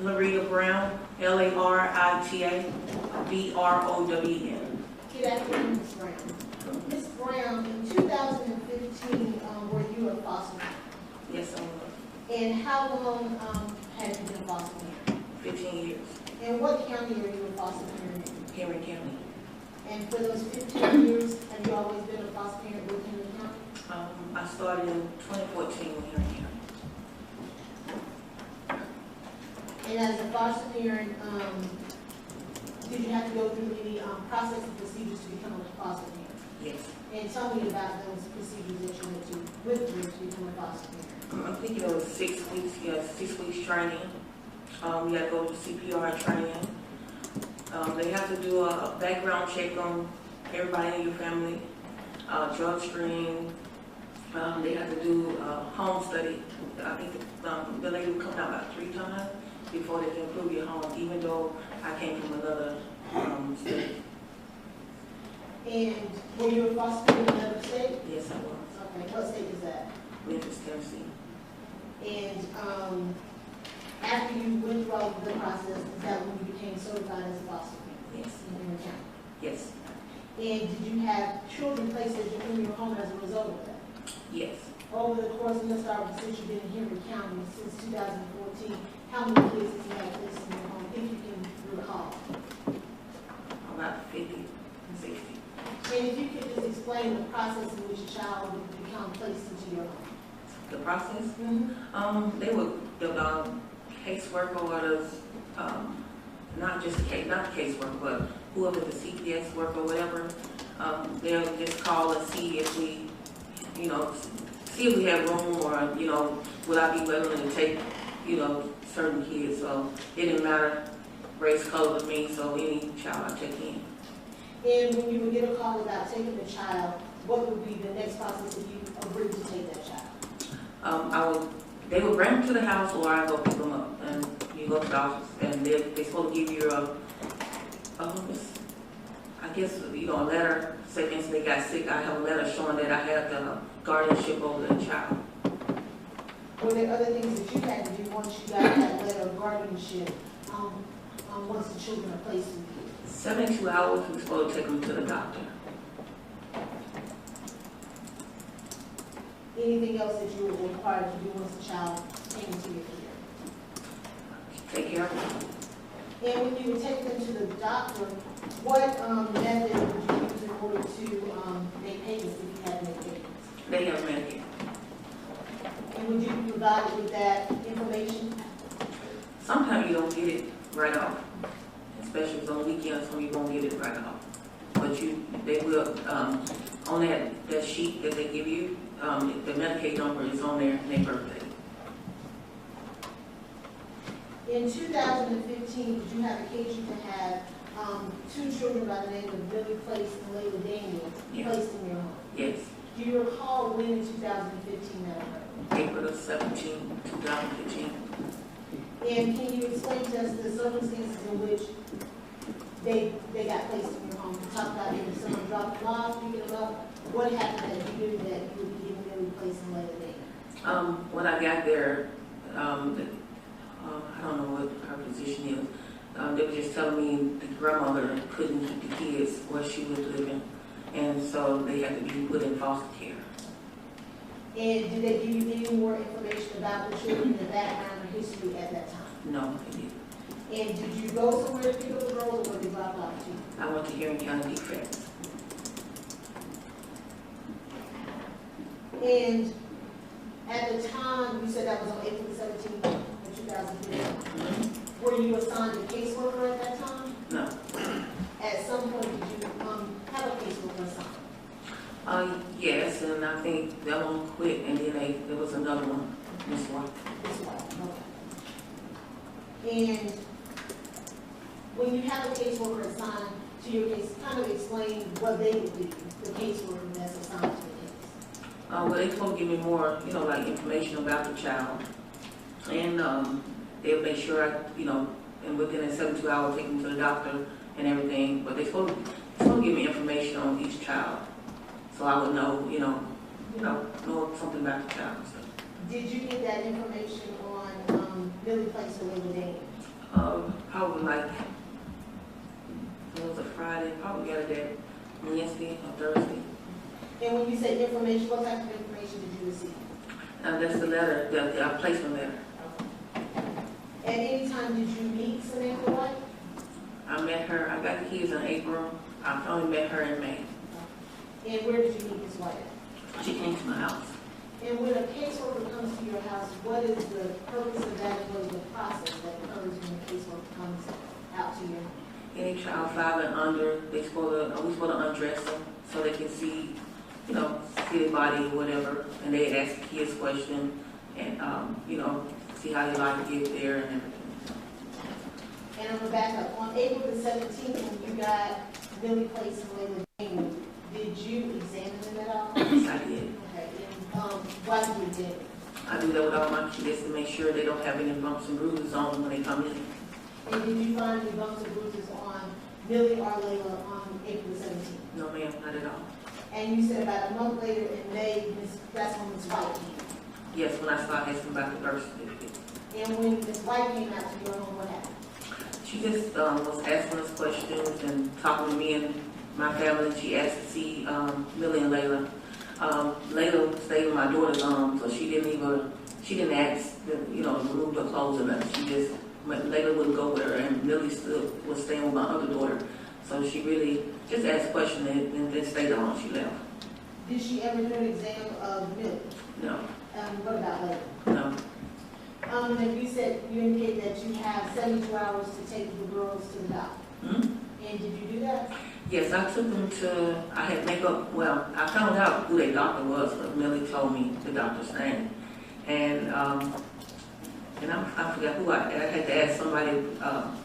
Larita Brown, Larita Brown. Good afternoon, Ms. Brown. Ms. Brown, in 2015, were you a foster parent? Yes, I was. And how long have you been a foster parent? 15 years. And what county are you a foster parent in? Henry County. And for those 15 years, have you always been a foster parent with Henry County? I started in 2014 with Henry County. And as a foster parent, did you have to go through any process and procedures to become a foster parent? Yes. And tell me about those procedures that you went through to become a foster parent. I think it was 6 weeks. Yeah, 6 weeks training. We had to go to CPR training. They have to do a background check on everybody in your family, drug screen. They have to do a home study. I think the lady will come out about 3 times before they can approve your home, even though I came from another state. And were you a foster parent in another state? Yes, I was. Okay, what state is that? Memphis, Tennessee. And after you went through all of the process, is that when you became certified as a foster parent? Yes. In Henry County? Yes. And did you have children placed in your home as a result of that? Yes. Over the course, let's start with since you've been in Henry County since 2014, how many kids have you had placed in your home, if you can recall? About 50 and 60. And if you could just explain the process in which a child would become placed into your home. The process? Mm-hmm. They would, the caseworker or not just not the caseworker, but whoever the CPS worker or whatever, they'll just call and see if we, see if we have room or, would I be willing to take, certain kids. So it didn't matter race, color with me, so any child I took in. And when you would get a call about taking the child, what would be the next process if you agreed to take that child? They would bring them to the house, or I go pick them up, and you go to the office, and they're supposed to give you a letter. Say, since they got sick, I have a letter showing that I had the guardianship over the child. Were there other things that you had to do once you got that letter of guardianship? Once the children are placed with you? 72 hours, we're supposed to take them to the doctor. Anything else that you were required to do once the child came into your care? Take care of them. And when you would take them to the doctor, what method would you use in order to make payments if you had to make payments? They have Medicare. And would you be provided with that information? Sometimes you don't get it right off, especially if it's on weekends when you won't get it right off. But they will, on that sheet that they give you, the Medicaid number is on there and their birthday. In 2015, did you have occasion to have 2 children by the name of Billy Place and Laila Daniel placed in your home? Yes. Do you recall when in 2015 that occurred? April 17, 2015. And can you explain to us the circumstances in which they got placed in your home? You talked about if someone dropped them off, picking them up. What happened that you knew that you would be getting Billy Place and Laila Daniel? When I got there, I don't know what her position is. They were just telling me the grandmother couldn't keep the kids where she was living, and so they had to be put in foster care. And did they give you any more information about the children, the background or history at that time? No, they didn't. And did you go somewhere to pick up the girls, or were they dropped off to you? I went to Henry County Defense. And at the time, you said that was on April 17th of 2015. Were you assigned a caseworker at that time? No. At some point, did you have a caseworker assigned? Yes, and I think that one quit, and then there was another one, Miss White. This one, okay. And when you have a caseworker assigned to your case, kind of explain what they would do, the caseworker that's assigned to the case. Well, they supposed to give me more, like information about the child, and they'll make sure and within a 72 hours, take them to the doctor and everything. But they supposed to give me information on each child, so I would know, know something about the child and stuff. Did you get that information on Billy Place or Laila Daniel? Probably like, it was a Friday, probably got it that Wednesday or Thursday. And when you say information, what type of information did you receive? That's the letter, the placement letter. At any time did you meet Samantha White? I met her, I got the keys in April. I only met her in May. And where did you meet Ms. White? She came to my house. And when a caseworker comes to your house, what is the purpose of that? What is the process that occurs when a caseworker comes out to your home? Any child 5 and under, we supposed to undress them so they can see, see their body or whatever. And they ask the kids questions and, see how your life get there and everything. And I'm going to back up. On April the 17th, when you got Millie placed in Laila Daniel, did you examine them at all? Yes, I did. Okay. And why did you examine them? I do that with all my kids to make sure they don't have any bumps and bruises on them when they come in. And did you find any bumps and bruises on Millie or Laila on April the 17th? No, ma'am, not at all. And you said about a month later in May, that's when Ms. White came. Yes, when I started asking about the birth certificate. And when Ms. White came out to your home, what happened? She just was asking us questions and talking to me and my family. She asked to see Millie and Laila. Laila stayed in my daughter's arms, so she didn't ask to, remove her clothes or nothing. Laila wouldn't go with her, and Millie was staying with my other daughter. So she really just asked questions and then stayed on. She left. Did she ever do an exam of Millie? No. What about Laila? No. And you said you indicated that you have 72 hours to take the girls to the doctor. Hmm? And did you do that? Yes, I took them to, I had makeup, well, I found out who their doctor was, but Millie told me the doctor's name. And I forgot who I had to ask somebody,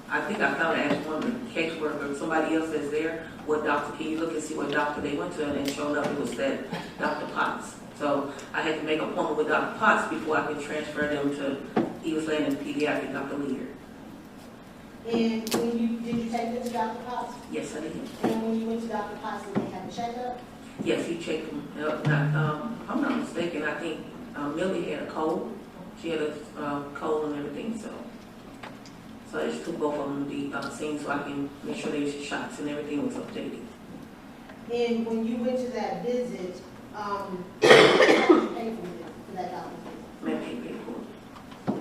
I think I found to ask one of the caseworkers, somebody else that's there, what doctor, can you look and see what doctor they went to, and showed up it was that Dr. Potts. So I had to make an appointment with Dr. Potts before I could transfer them to, he was laying in pediatric, Dr. Leader. And did you take them to Dr. Potts? Yes, I did. And when you went to Dr. Potts, did they have a checkup? Yes, he checked them. I'm not mistaken, I think Millie had a cold. She had a cold and everything, so I just took both of them to the scene so I can make sure they shots and everything was updated. And when you went to that visit, how did you pay for that doctor's visit? May I pay for it?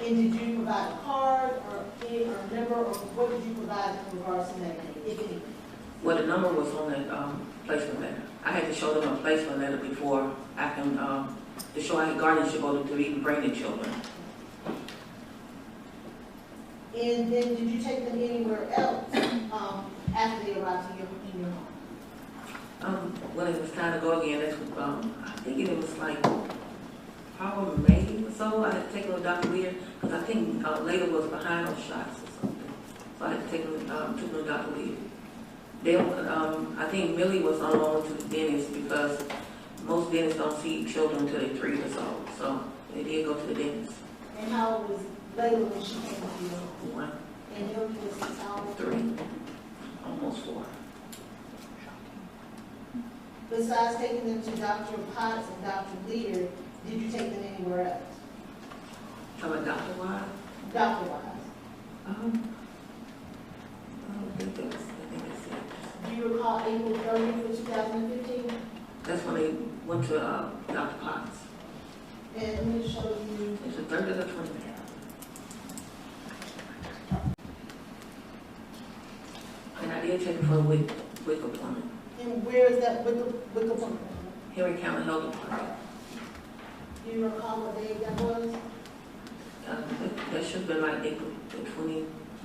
And did you provide a card or a number, or what did you provide in regards to that, if anything? Well, the number was on that placement letter. I had to show them a placement letter before I can, to show I had guardianship over to even bring the children. And then did you take them anywhere else after they arrived in your home? When it was time to go again, that's I think it was like probably May or so. I had to take them to Dr. Lear because I think Laila was behind those shots or something. So I had to take them, took them to Dr. Lear. I think Millie was on loan to the dentist because most dentists don't see children until they're 3 years old. So they did go to the dentist. And how old was Laila when she came to your home? 1, And Millie was how old? 3, almost 4. Besides taking them to Dr. Potts and Dr. Leader, did you take them anywhere else? How about Dr. Wise? Dr. Wise. I don't think that's it. Do you recall April 30th for 2015? That's when they went to Dr. Potts. And let me show you. It's the 3rd of the 20th. And I did take it for a week appointment. And where is that with the appointment? Henry County Health Department. Do you recall what day that was? That should have been like April the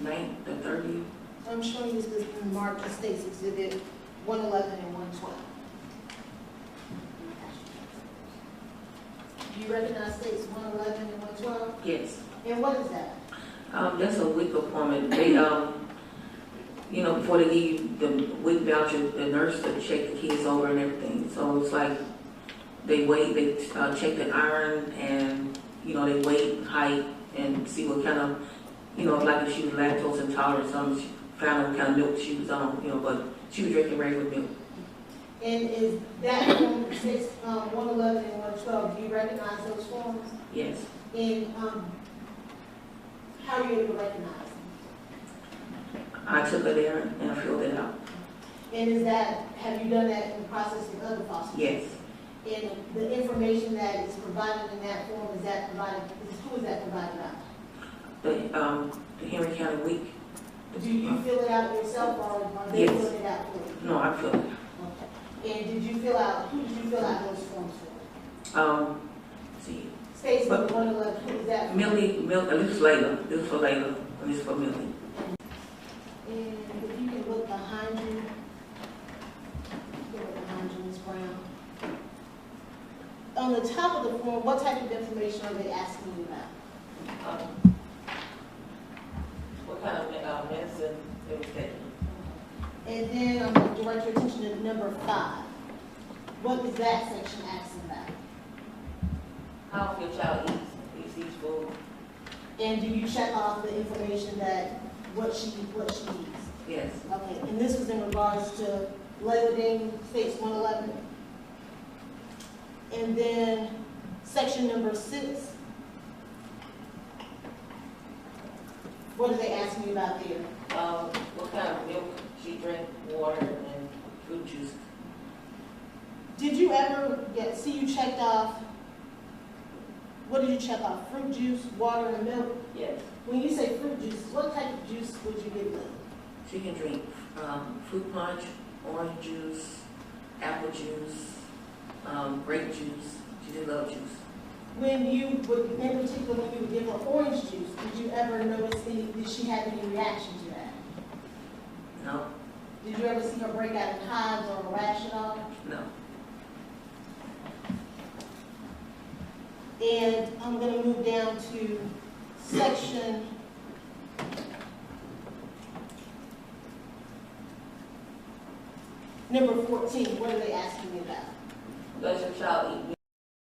29th, the 30th. I'm showing you this in Mark States Exhibit 111 and 112. Do you recognize States 111 and 112? Yes. And what is that? That's a week appointment. They, before they give you the week voucher, the nurse to check the kids over and everything. So it's like they wait, they check the iron and, they weight, height, and see what kind of, like if she was lactose intolerant or something, she found out what kind of milk she was on, but she was drinking regular milk. And is that form 111 and 112, do you recognize those forms? Yes. And How are you able to recognize them? I took her there and I filled it out. And have you done that in the process with other foster Yes. And the information that is provided in that form, who is that provided out? The Henry County Week. Do you fill it out yourself or are they Yes. filling it out for you? No, I filled it. Okay. And who did you fill out those forms for? Let's see. States number 111, who is that for? Millie, this is Laila. This is for Laila, and this is for Millie. And if you can look behind you, Ms. Brown. On the top of the form, what type of information are they asking you about? What kind of medicine they was taking? And then I'm going to direct your attention to number 5. What is that section asking about? How often your child eats food? And do you check off the information that what she needs? Yes. Okay, and this was in regards to Laila Daniel, States 111. And then section number 6. What are they asking you about there? What kind of milk she drank, water, and fruit juice? Did you ever see you checked off? What did you check off? Fruit juice, water, and milk? Yes. When you say fruit juice, what type of juice would you give them? She can drink fruit punch, orange juice, apple juice, grape juice. She did love juice. When you would, in particular, when you would give her orange juice, did you ever notice did she have any reaction to that? No. Did you ever see her break out in hives or a rash at all? No. And I'm going to move down to section number 14. What are they asking me about? Does your child eat meat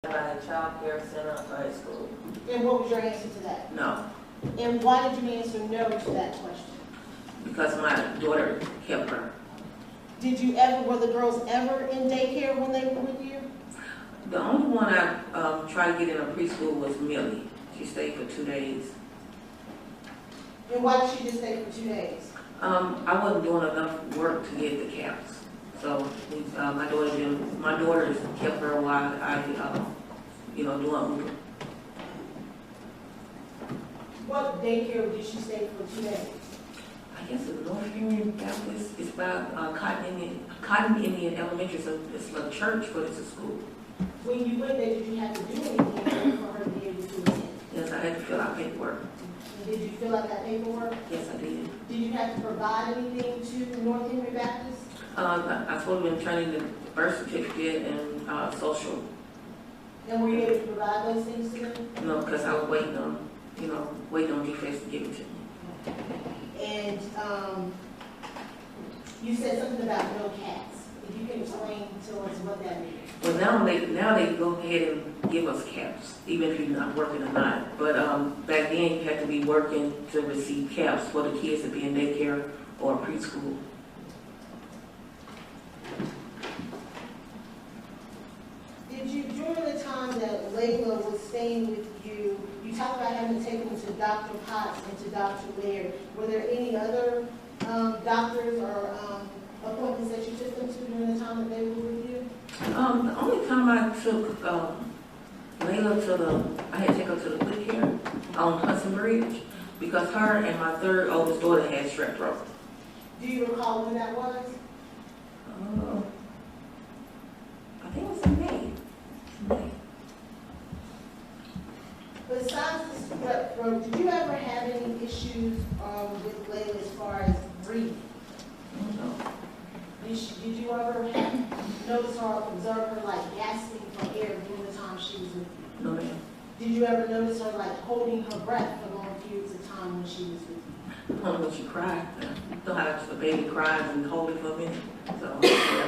by a child care center or at school? And what was your answer to that? No. And why did you answer no to that question? Because my daughter kept her. Were the girls ever in daycare when they were with you? The only one I tried to get in a preschool was Millie. She stayed for 2 days. And why did she just stay for 2 days? I wasn't doing enough work to get the caps. So my daughter kept her while I, doing Uber. What daycare did she stay for 2 days? I guess it's North Union Baptist. It's by Cotton Indian Elementary. So it's a church, but it's a school. When you went there, did you have to do anything for her to be able to attend? Yes, I had to fill out paperwork. And did you fill out that paperwork? Yes, I did. Did you have to provide anything to North Henry Baptist? I supposed to be turning the birth certificate and social. And were you able to provide those things to them? No, because I was waiting on DFS to give it to me. And you said something about no cats. If you can explain to us what that means. Well, now they go ahead and give us caps, even if you're not working or not. But back then, you had to be working to receive caps for the kids to be in daycare or preschool. Did you, during the time that Laila was staying with you, you talked about having to take them to Dr. Potts and to Dr. Laird. Were there any other doctors or appointments that you took them to during the time that they were with you? The only time I took Laila I had to take her to the good care on Hudson Bridge because her and my third oldest daughter had strep throat. Do you recall when that was? I think it was in May. Besides the strep throat, did you ever have any issues with Laila as far as breathing? No. Did you ever notice or observe her like gasping for air during the time she was with you? No, ma'am. Did you ever notice her like holding her breath for long periods of time when she was with you? When she cried. You know how a baby cries and hold it for a minute. So, yeah.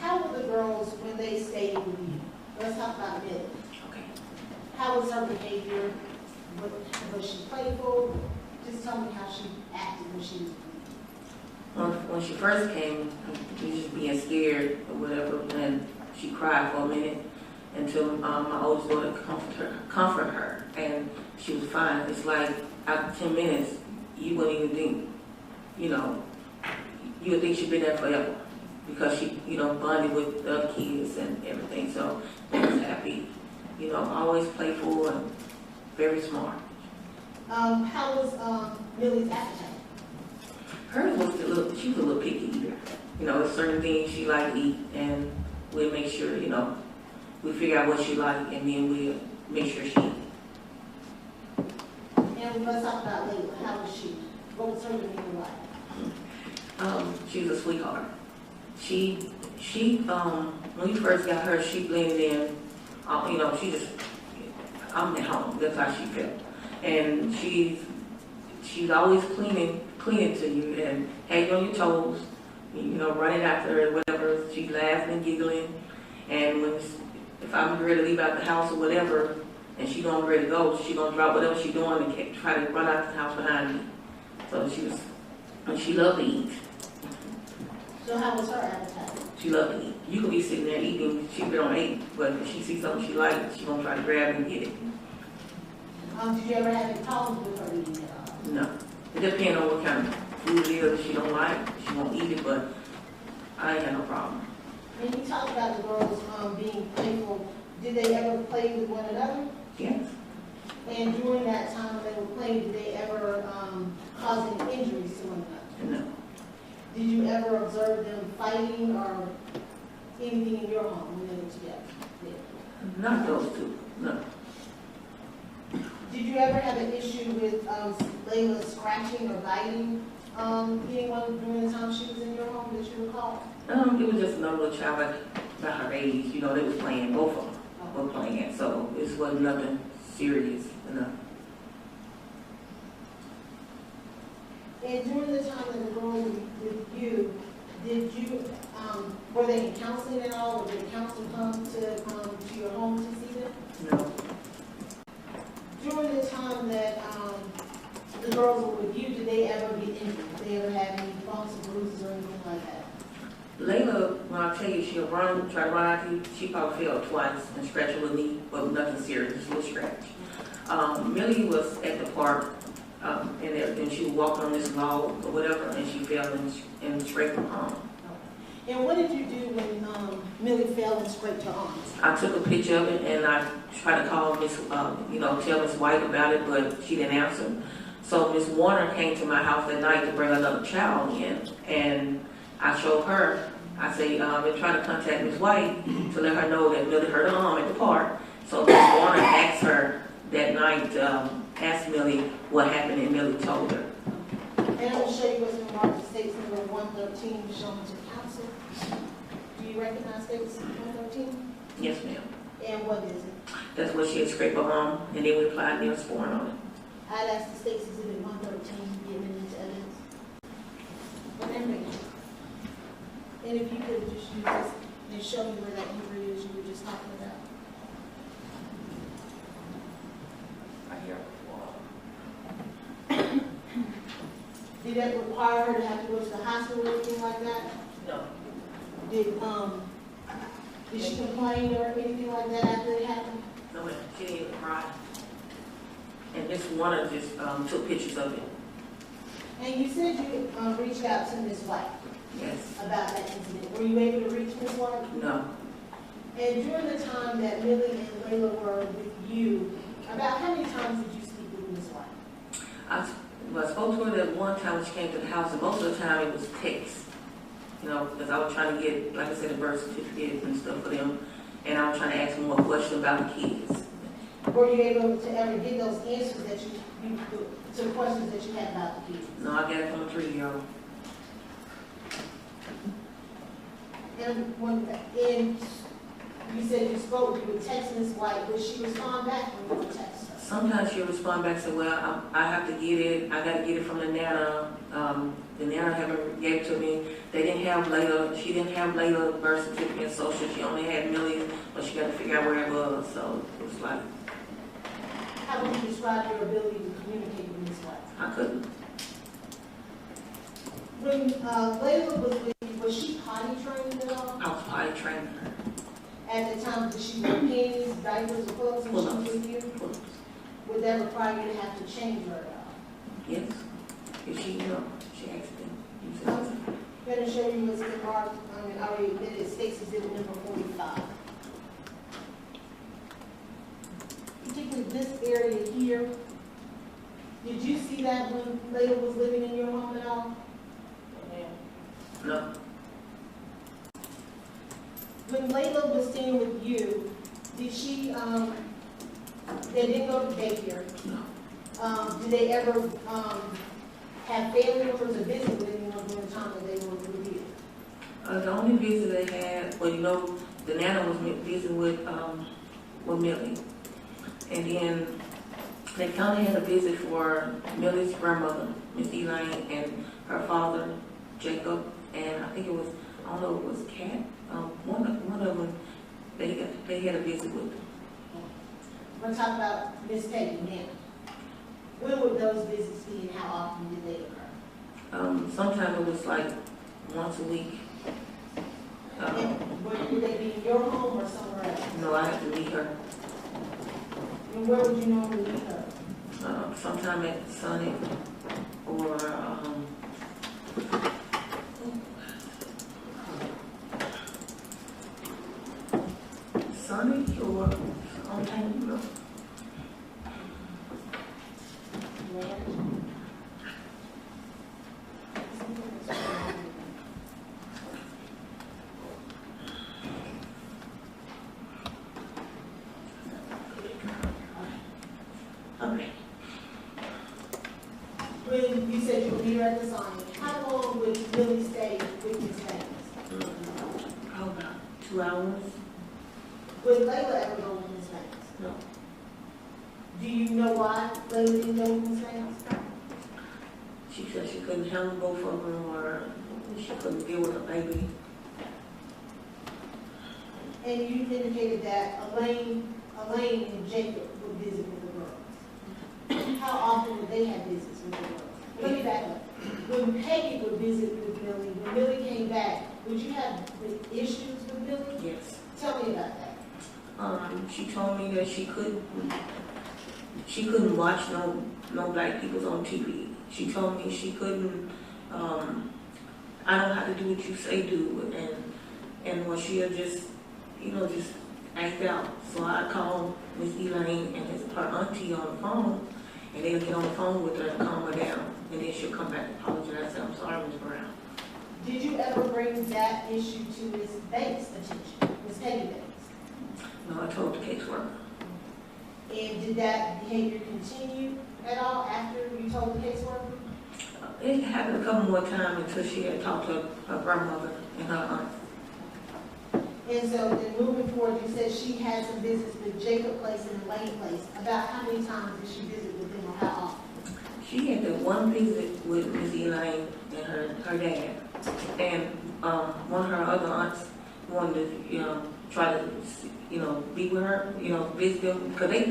How were the girls when they stayed with you? Let's talk about Millie. Okay. How was her behavior? Was she playful? Just tell me how she acted when she was with you. When she first came, she was just being scared or whatever, and she cried for a minute until my oldest daughter comforted her. And she was fine. It's like after 10 minutes, you wouldn't even think, you know, you would think she'd been there forever because she, you know, bonded with the other kids and everything. So I was happy, you know, always playful and very smart. How was Millie's appetite? Hers was she was a little picky eater. You know, there's certain things she liked to eat, and we'll make sure, you know, we figure out what she liked, and then we'll make sure she eats. And let's talk about Laila. How was she? What was her demeanor like? She was a sweetheart. She when we first got her, she blended in. You know, she just, I'm at home. That's how she felt. And she's always cleaning to you and had you on your toes. You know, running after her, whatever. She's laughing and giggling. And if I'm ready to leave out the house or whatever, and she gonna ready to go, she gonna drop whatever she's doing and try to run out the house behind me. So she loved to eat. So how was her appetite? She loved to eat. You could be sitting there eating, she don't eat, but if she sees something she likes, she gonna try to grab it and get it. Did you ever have any problems with her eating at all? No. It depends on what kind of food it is. If she don't like, she won't eat it, but I ain't had no problem. And you talked about the girls being playful. Did they ever play with one another? Yes. And during that time when they were playing, did they ever cause any injuries to one another? No. Did you ever observe them fighting or anything in your home when they were together? Yeah. Not those two. No. Did you ever have an issue with Laila scratching or biting anyone during the time she was in your home that you recall? It was just another little child like about her age. You know, they was playing, both of them were playing, so it wasn't nothing serious enough. And during the time that the girl was with you, did you, were they in counseling at all? Or did the counselor come to your home to see them? No. During the time that the girls were with you, did they ever get injured? Did they ever have any bumps or bruises or anything like that? Layla, when I tell you she'll try to run out to you, she probably fell twice and scratched her little knee, but nothing serious, just a little scratch. Millie was at the park, and she was walking on this log or whatever, and she fell and scraped her arm. And what did you do when Millie fell and scraped her arms? I took a picture of it and I tried to call Miss, tell Miss White about it, but she didn't answer. So Miss Warner came to my house that night to bring another child in, and I showed her. I say, been trying to contact Miss White to let her know that Millie hurt her arm at the park. So Miss Warner asked her that night, asked Millie what happened, and Millie told her. And I will show you what's been marked as states number 113 shown to council. Do you recognize states 113? Yes, ma'am. And what is it? That's what she had scraped her arm, and then we applied Neosporin on it. I'd ask the states exhibit 113 to be admitted into evidence. Whatever. And if you could just use this and show me where that injury is you were just talking about. Right here. Did that require her to have to go to the hospital or anything like that? No. Did she complain or anything like that after it happened? No, ma'am. She didn't even cry. And Miss Warner just took pictures of it. And you said you reached out to Ms. White Yes. about that incident. Were you able to reach Ms. White? No. And during the time that Millie and Laila were with you, about how many times did you speak with Ms. White? I spoke to her that one time when she came to the house, and most of the time it was text. You know, because I was trying to get, like I said, a birth certificate and stuff for them, and I was trying to ask more questions about the kids. Were you able to ever get those answers that you to the questions that you had about the kids? No, I got it from a 3-year-old. And you said you spoke, you would text Ms. White. Would she respond back when you would text her? Sometimes she'll respond back and say, well, I have to get it. I got to get it from the Nana. The Nana haven't gave it to me. They didn't have Laila. She didn't have Laila birth certificate and social. She only had Millie's, but she got to figure out where it was. So it was like. How would you describe your ability to communicate with Ms. White? I couldn't. When Laila was with you, was she potty trained at all? I was potty training her. At the time, did she wear panties, diapers, or clothes when she was with you? Would that require you to have to change her at all? Yes. If she, she asked me. I'm going to show you what's been marked, already admitted, states exhibit number 45. Particularly this area here. Did you see that when Laila was living in your home at all? No. When Laila was staying with you, did she, they didn't go to daycare? No. Did they ever have family members to visit with anyone during the time that they were with you? The only visit they had, well, the Nana was visiting with Millie. And then they kind of had a visit for Millie's grandmother, Miss Elaine, and her father, Jacob, and I think it was, I don't know, it was Kat. One of them, they had a visit with them. We're talking about Miss Peggy now. When would those visits be and how often did they occur? Sometimes it was like once a week. Would they be in your home or somewhere else? No, I had to meet her. And where would you normally meet her? Sometime at Sonic or Sonic or sometime, you know. Okay. When you said you would meet her at the sign, how long would Millie stay with Miss Banks? How about 2 hours? Would Laila ever go with Miss Banks? No. Do you know why Laila didn't go with Miss Banks? She said she couldn't handle both of them, or she couldn't deal with her baby. And you indicated that Elaine and Jacob would visit with the girls. How often would they have visits with the girls? Let me back up. When Peggy would visit with Millie, when Millie came back, would you have the issues with Millie? Yes. Tell me about that. She told me that she couldn't watch no black people on TV. She told me she couldn't. I don't have to do what you say do, and when she'll just act out. So I called Miss Elaine and her auntie on the phone, and they'll get on the phone with her and calm her down, and then she'll come back and apologize. Say, I'm sorry, Miss Brown. Did you ever bring that issue to Miss Banks' attention, Miss Peggy Banks? No, I told the caseworker. And did that behavior continue at all after you told the caseworker? It happened a couple more times until she had talked to her grandmother and her aunt. And so then moving forward, you said she had some visits with Jacob Place and Elaine Place. About how many times did she visit with them, or how often? She had that one visit with Miss Elaine and her dad, and one of her other aunts wanted to try to be with her, visit them, because they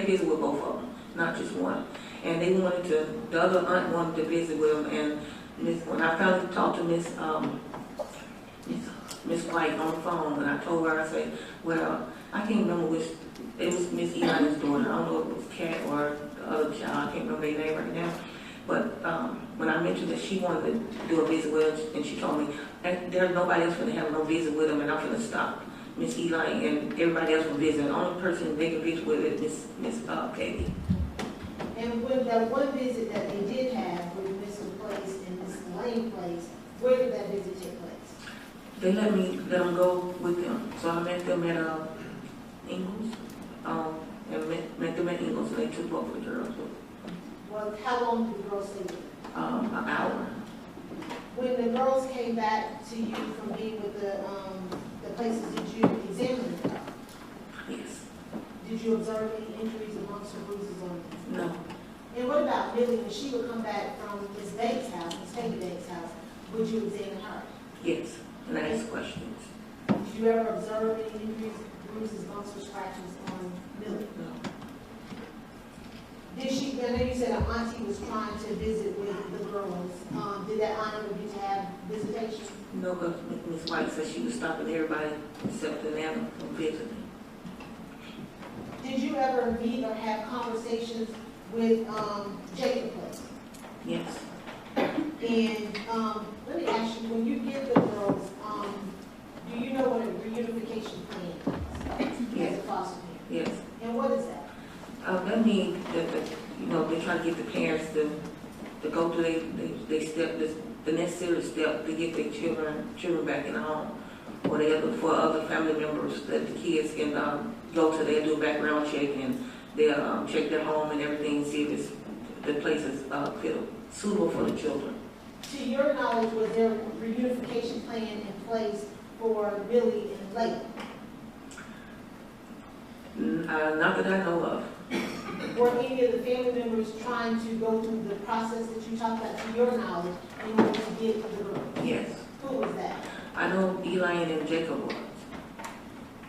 visit with both of them, not just one. And they wanted to, the other aunt wanted to visit with them, and when I finally talked to Miss White on the phone, and I told her, I said, well, I can't remember which, it was Miss Elaine's daughter. I don't know if it was Kat or the other child. I can't remember their name right now. But when I mentioned that she wanted to do a visit with her, and she told me, there's nobody else going to have no visit with them, and I'm going to stop Miss Elaine, and everybody else will visit. The only person they can visit with is Miss Katie. And with that one visit that they did have with Mr. Place and Miss Elaine Place, where did that visit take place? They let them go with them. So I met them at Ingles, and met them at Ingles, and they took both of the girls with them. Well, how long did the girls stay with you? An hour. When the girls came back to you from being with the places, did you examine them? Yes. Did you observe any injuries amongst her bruises on them? No. And what about Millie, when she would come back from Miss Banks' house, Miss Peggy Banks' house, would you examine her? Yes. And I ask questions. Did you ever observe any injuries, bruises, bumps, or scratches on Millie? No. Did she, I know you said her auntie was trying to visit with the girls. Did that aunt ever get to have visitation? No, because Miss White said she was stopping everybody except the Nana from visiting. Did you you ever meet or have conversations with Jacob Place? Yes. And let me ask you, when you get the girls, do you know what a reunification plan is? Yes. As a foster parent? Yes. And what is that? That means that, they try to get the parents to go through they step, the necessary step to get their children back in the home. Or they look for other family members that the kids can go to. They do a background check and they'll check their home and everything, see if the place is suitable for the children. To your knowledge, was there a reunification plan in place for Billy and Laila? Not that I know of. Were any of the family members trying to go through the process that you talked about, to your knowledge, in order to get the girl? Yes. Who was that? I know Elaine and Jacob was.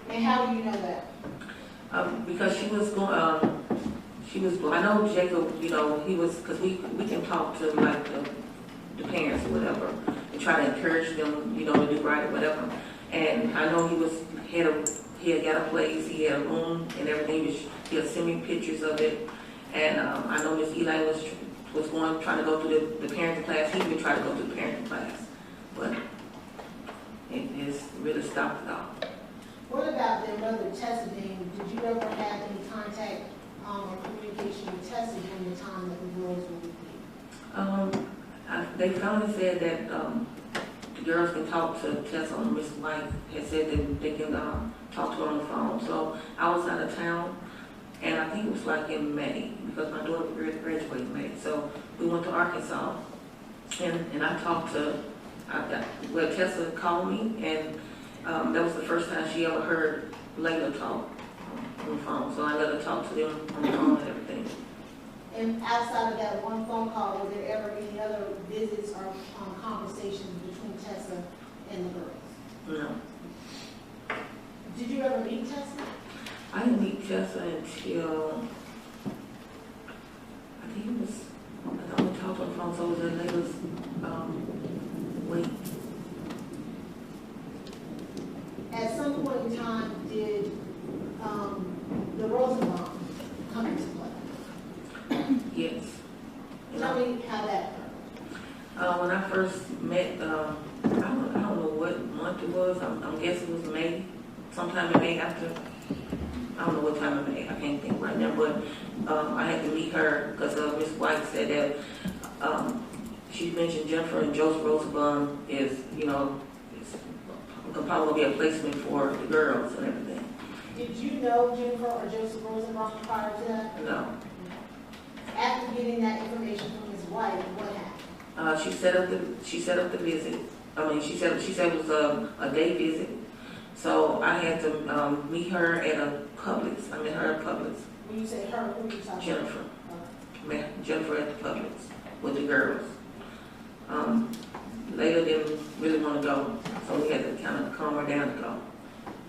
And how do you know that? Because she was going, I know Jacob, he was, because we can talk to like the parents or whatever and try to encourage them, to do right or whatever. And I know he had got a place, he had a room and everything. He had sent me pictures of it. And I know Miss Elaine was trying to go through the parenting class. He even tried to go through the parenting class. But it just really stopped it all. What about their mother, Tessa? Did you ever have any contact or communication with Tessa during the time that the girls were with you? They finally said that the girls can talk to Tessa. Miss White had said that they can talk to her on the phone. So I was out of town, and I think it was like in May, because my daughter graduated in May. So we went to Arkansas, and I talked to, Tessa called me, and that was the first time she ever heard Laila talk on the phone. So I let her talk to them on the phone and everything. And outside of that one phone call, were there ever any other visits or conversations between Tessa and the girls? No. Did you ever meet Tessa? I didn't meet Tessa until, I think it was, I only talked on the phone, so it was in Laila's week. At some point in time, did the Rosenbaum come into play? Yes. Tell me how that occurred. When I first met, I don't know what month it was. I'm guessing it was May, sometime in May after. I don't know what time in May. I can't think right now, but I had to meet her because Miss White said that she mentioned Jennifer and Joseph Rosenbaum is, probably be a placement for the girls and everything. Did you know Jennifer or Joseph Rosenbaum prior to that? No. After getting that information from Ms. White, what happened? She set up the visit. I mean, she said it was a day visit. So I had to meet her at a Publix. I met her at Publix. When you say her, who are you talking Jennifer. about? Met Jennifer at the Publix with the girls. Laila didn't really want to go, so we had to kind of calm her down to go.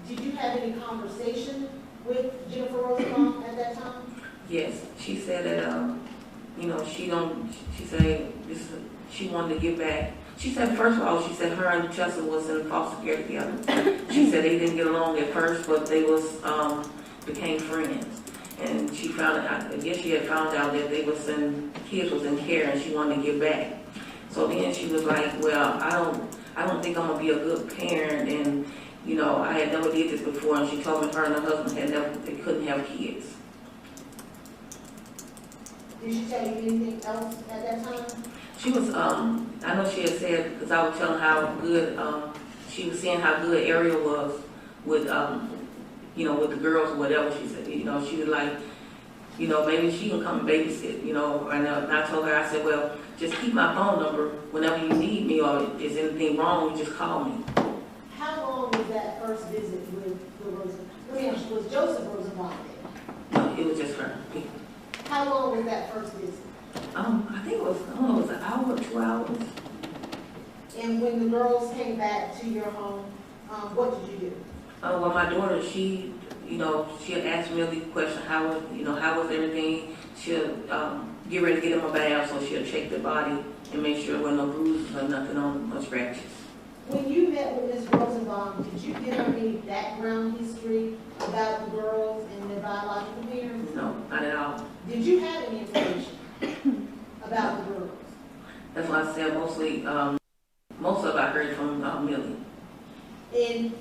Did you have any conversation with Jennifer Rosenbaum at that time? Yes, she said that she said she wanted to get back. She said, first of all, she said her and Chester was in foster care together. She said they didn't get along at first, but they became friends. And she found out, I guess she had found out that kids was in care, and she wanted to get back. So then she was like, well, I don't think I'm gonna be a good parent, and I had never did this before. And she told me her and her husband they couldn't have kids. Did she tell you anything else at that time? She was, I know she had said, because I was telling how good, she was saying how good Ariel was with, with the girls or whatever. She said, she was like, maybe she can come and babysit, and I told her, I said, well, just keep my phone number whenever you need me, or if there's anything wrong, you just call me. How long was that first visit with the Rosenbaum? Let me ask you, was Joseph Rosenbaum there? No, it was just her. How long was that first visit? I think it was, it was an hour or 2 hours. And when the girls came back to your home, what did you do? Well, my daughter, she had asked me a question, how was everything? She'll get ready to get in my bath, so she'll check the body and make sure there were no bruises or nothing on, no scratches. When you met with Ms. Rosenbaum, did you give her any background history about the girls and their biological parents? No, not at all. Did you have any information about the girls? That's why I said mostly, most of it I heard from Millie. And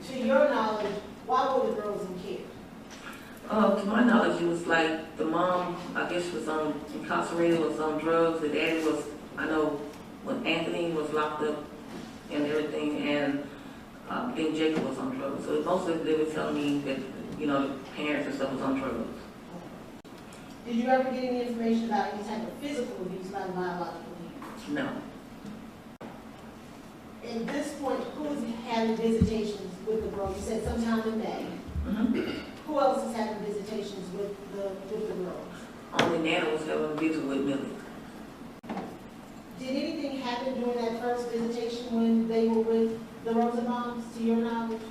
to your knowledge, why were the girls in care? To my knowledge, it was like the mom, I guess, was incarcerated, was on drugs. The daddy was, I know, when Anthony was locked up and everything, and I think Jacob was on drugs. So mostly they were telling me that, you know, the parents and stuff was on drugs. Did you ever get any information about any type of physical abuse by the biological parents? No. At this point, who is having visitations with the girls? You said sometime in May. Mm-hmm. Who else is having visitations with the girls? Only Nana was having a visit with Millie. Did anything happen during that first visitation when they were with the Rosenbaums, to your knowledge?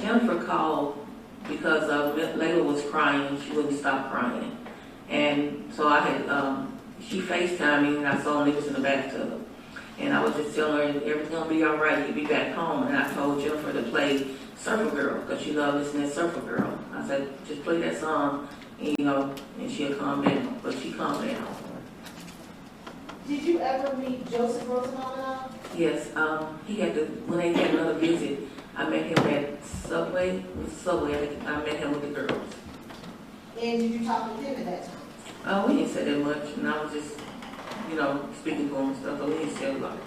Jennifer called because Layla was crying. She wouldn't stop crying. And so I had, she FaceTimed me and I saw niggas in the bathtub. And I was just telling her everything's gonna be all right, you'll be back home. And I told Jennifer to play Surfer Girl because she loved listening to Surfer Girl. I said, just play that song, and, you know, and she'll calm down. But she calmed down. Did you ever meet Joseph Rosenbaum at all? Yes, he had to, when they had another visit, I met him at Subway. I met him with the girls. And did you talk with him at that time? We didn't say that much, and I was just, you know, speaking to him and stuff, but we didn't say a lot.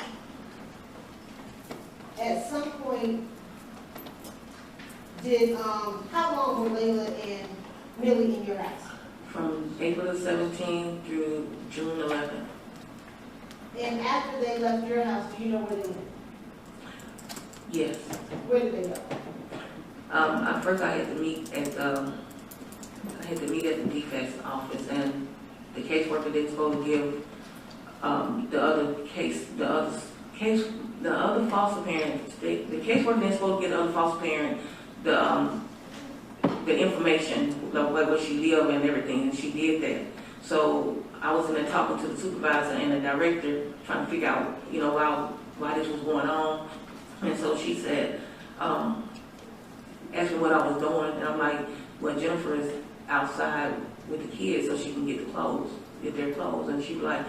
At some point, how long were Layla and Millie in your house? From April 17th through June 11th. And after they left your house, do you know where they went? Yes. Where did they go? At first I had to meet at the defense office, and the caseworker didn't supposed to give the other foster parent. The caseworker didn't supposed to give the other foster parent the information of where she lived and everything, and she did that. So I was in there talking to the supervisor and the director, trying to figure out, you know, why this was going on. And so she said, asked me what I was doing, and I'm like, well, Jennifer is outside with the kids so she can get their clothes. And she was like,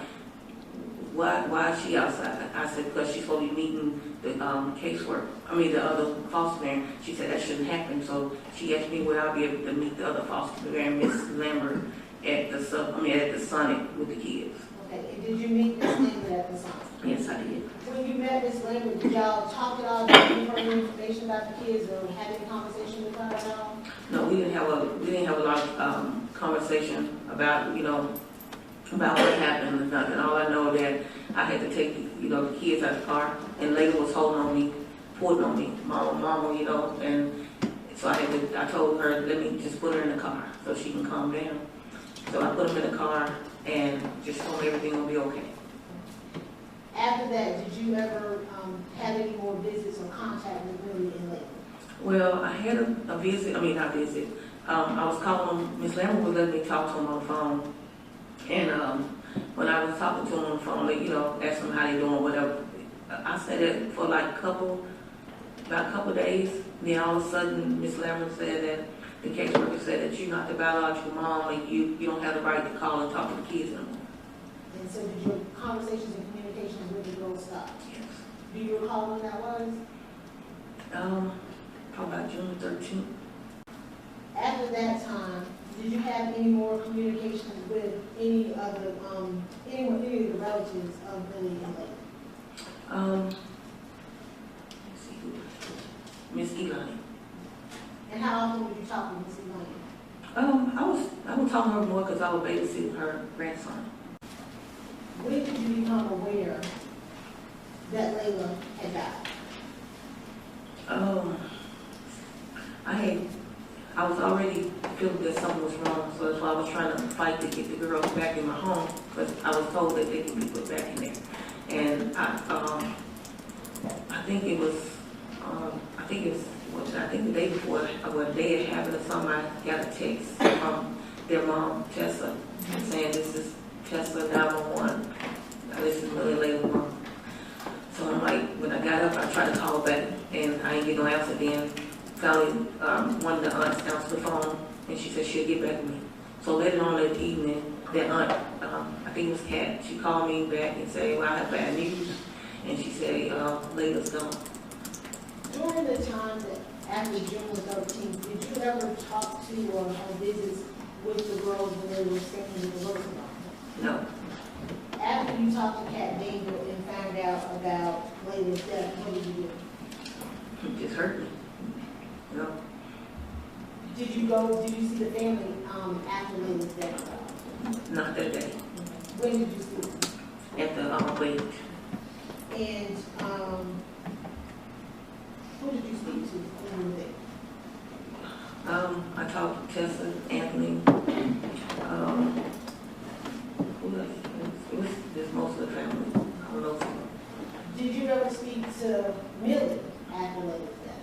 why is she outside? I said, because she's supposed to be meeting the the other foster parent. She said that shouldn't happen. So she asked me would I be able to meet the other foster parent, Miss Lambert, at the Sonic with the kids. Okay, and did you meet Miss Lambert at the Sonic? Yes, I did. When you met Miss Lambert, did y'all talk at all? Did you give her any information about the kids or have any conversation with her at all? No, we didn't have a lot of conversation about, you know, about what happened and nothing. All I know that I had to take, you know, the kids out of the car, and Layla was holding on me, pulling on me, mama, you know, and so I told her, let me just put her in the car so she can calm down. So I put them in the car and just told me everything will be okay. After that, did you ever have any more visits or contact with Millie and Layla? Well, I had a visit, not visit. I was calling, Miss Lambert was letting me talk to him on the phone. And when I was talking to him on the phone, like, you know, asking him how they doing, whatever, I said it for like about a couple days. Then all of a sudden, Miss Lambert said that the caseworker said that you're not the biological mom, and you don't have the right to call and talk to the kids anymore. And so did your conversations and communications with the girls stop? Yes. Do you recall when that was? Probably about June 13th. After that time, did you have any more communications with any other, any of the relatives of Millie and Layla? Let's see who was it? Miss Elaine. And how often would you talk with Miss Elaine? I was talking to her more because I was babysitting her grandson. When did you become aware that Layla had died? I was already feeling that something was wrong, so that's why I was trying to fight to get the girls back in my home, because I was told that they could be put back in there. And I think it was the day before, or a day it happened or something, I got a text from their mom, Tessa, saying, this is Tessa 911. This is Millie Layla mom. got up, I tried to call back, and I didn't get no answer. Then finally, one of the aunts answered the phone, and she said she'll get back with me. So later on that evening, that aunt, I think it was Kat, she called me back and said, well, I have bad news. And she said, Laila's gone. During the time that after June the 13th, did you ever talk to or have visits with the girls when they were staying in the Rosenbaum? No. After you talked to Kat Daniel and found out about Laila's death, what did you do? It just hurt me. You know? Did you see the family after Laila's death? Not that day. When did you see them? At the wake. And who did you speak to when you were there? I talked to Tessa, Anthony, who else? It was just most of the family. I don't know. Did you ever speak to Millie after Laila's death?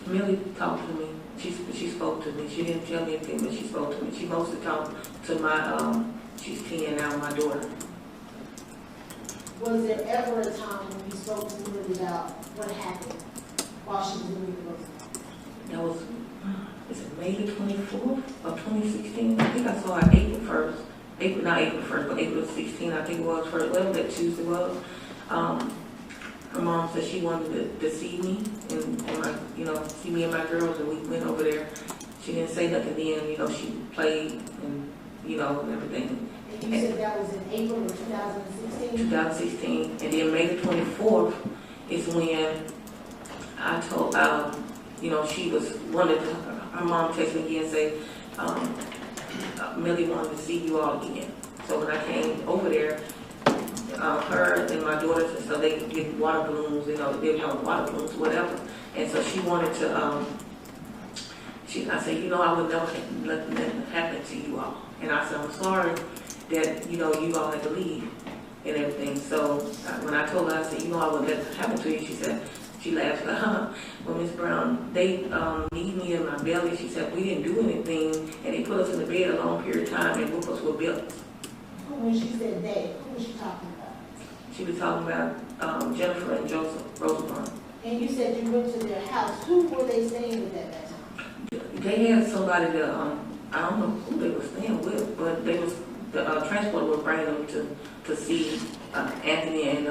Millie talked to me. She spoke to me. She didn't tell me anything, but she spoke to me. She mostly talked to my, she's 10 now, my daughter. Was there ever a time when you spoke to Millie about what happened while she was in the Rosenbaum? That was, is it May the 24th of 2016? I think I saw her April 1st. Not April 1st, but April 16th, I think it was, for whatever that Tuesday was. Her mom said she wanted to see me and my, see me and my girls, and we went over there. She didn't say nothing then, she played and, and everything. And you said that was in April of 2016? 2016. And then May the 24th is when I told, she was wanted to, her mom texted me again and said, Millie wanted to see you all again. So when I came over there, her and my daughters and so they get water balloons, they would have water balloons, whatever. And so she wanted to, I said, I would never let nothing happen to you all. And I said, I'm sorry that, you all had to leave and everything. So when I told her, I said, I would let it happen to you, she laughed, like, well, Miss Brown, they need me in my belly. She said, we didn't do anything, and they put us in the bed a long period of time and whooped us with belts. When she said they, who was she talking about? She was talking about Jennifer and Joseph Rosenbaum. And you said you went to their house. Who were they staying with at that time? They had somebody that, I don't know who they were staying with, but they was, the transporter was bringing them to see Anthony and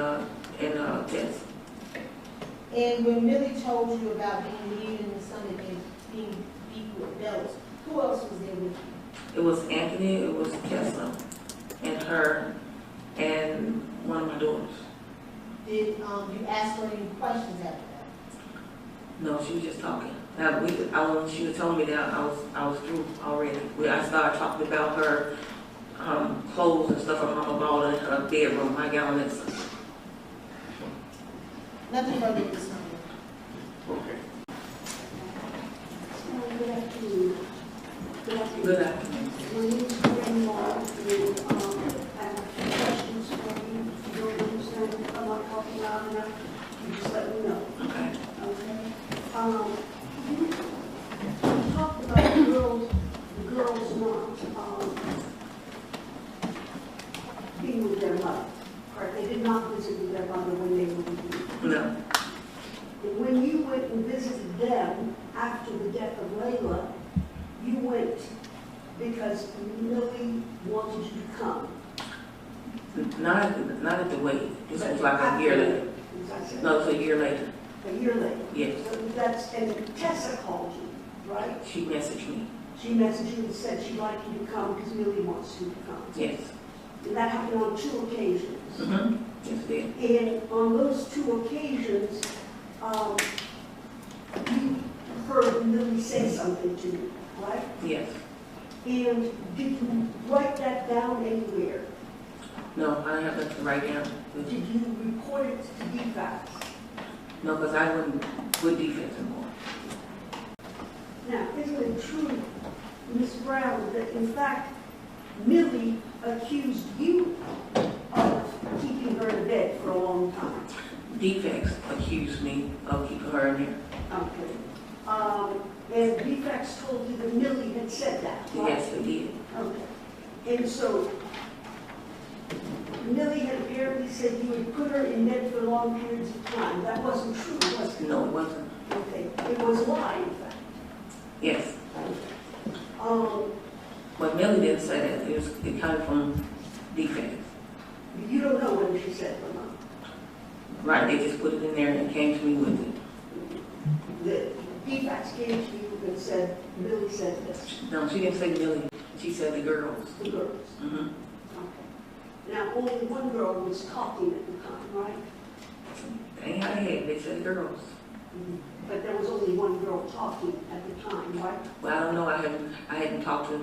Tess. And when Millie told you about being kneed in the stomach and being beat with belts, who else was there with you? It was Anthony, it was Tessa, and her, and one of my daughters. Did you ask her any questions after that? No, she was just talking. Now, she was telling me that I was through already. I started talking about her clothes and stuff her mama bought in her bedroom, my gown and stuff. Nothing further at this time. Okay. Good afternoon. Good afternoon. My name is Karen Moore, and I have two questions for you. If you don't understand, if I'm not talking loud enough, you just let me know. Okay. Okay? You talked about the girls not being with their mother. Correct? They did not visit with their mother when they were with you. No. And when you went and visited them after the death of Laila, you went because Millie wanted you to come. Not at the wake. This was like a year later. No, it was a year later. A year later? Yes. So and Tessa called you, right? She messaged me. She messaged you and said she'd like you to come because Millie wants you to come. Yes. And that happened on 2 occasions. Mm-hmm. Yes, it did. And on those 2 occasions, you heard Millie say something to you, right? Yes. And did you write that down anywhere? No, I didn't have nothing to write down. Did you report it to DFACS? No, because I wasn't with defense anymore. Now, isn't it true, Ms. Brown, that in fact Millie accused you of keeping her in bed for a long time? Defects accused me of keeping her in there. Okay. And DFACS told you that Millie had said that, right? Yes, they did. Okay. And so Millie had apparently said you had put her in bed for long periods of time. That wasn't true, was it? No, it wasn't. Okay, it was a lie, in fact. Yes. Um, But Millie didn't say that. It came from defects. you don't know whether she said it or not. Right, they just put it in there and came to me with it. The defects came to you and said, Millie said this, No, she didn't say Millie. She said the girls. the girls. Mm-hmm. Okay. Now, only one girl was talking at the time, right? That ain't how they had it. They said girls. But there was only one girl talking at the time, right? Well, I don't know. I hadn't talked to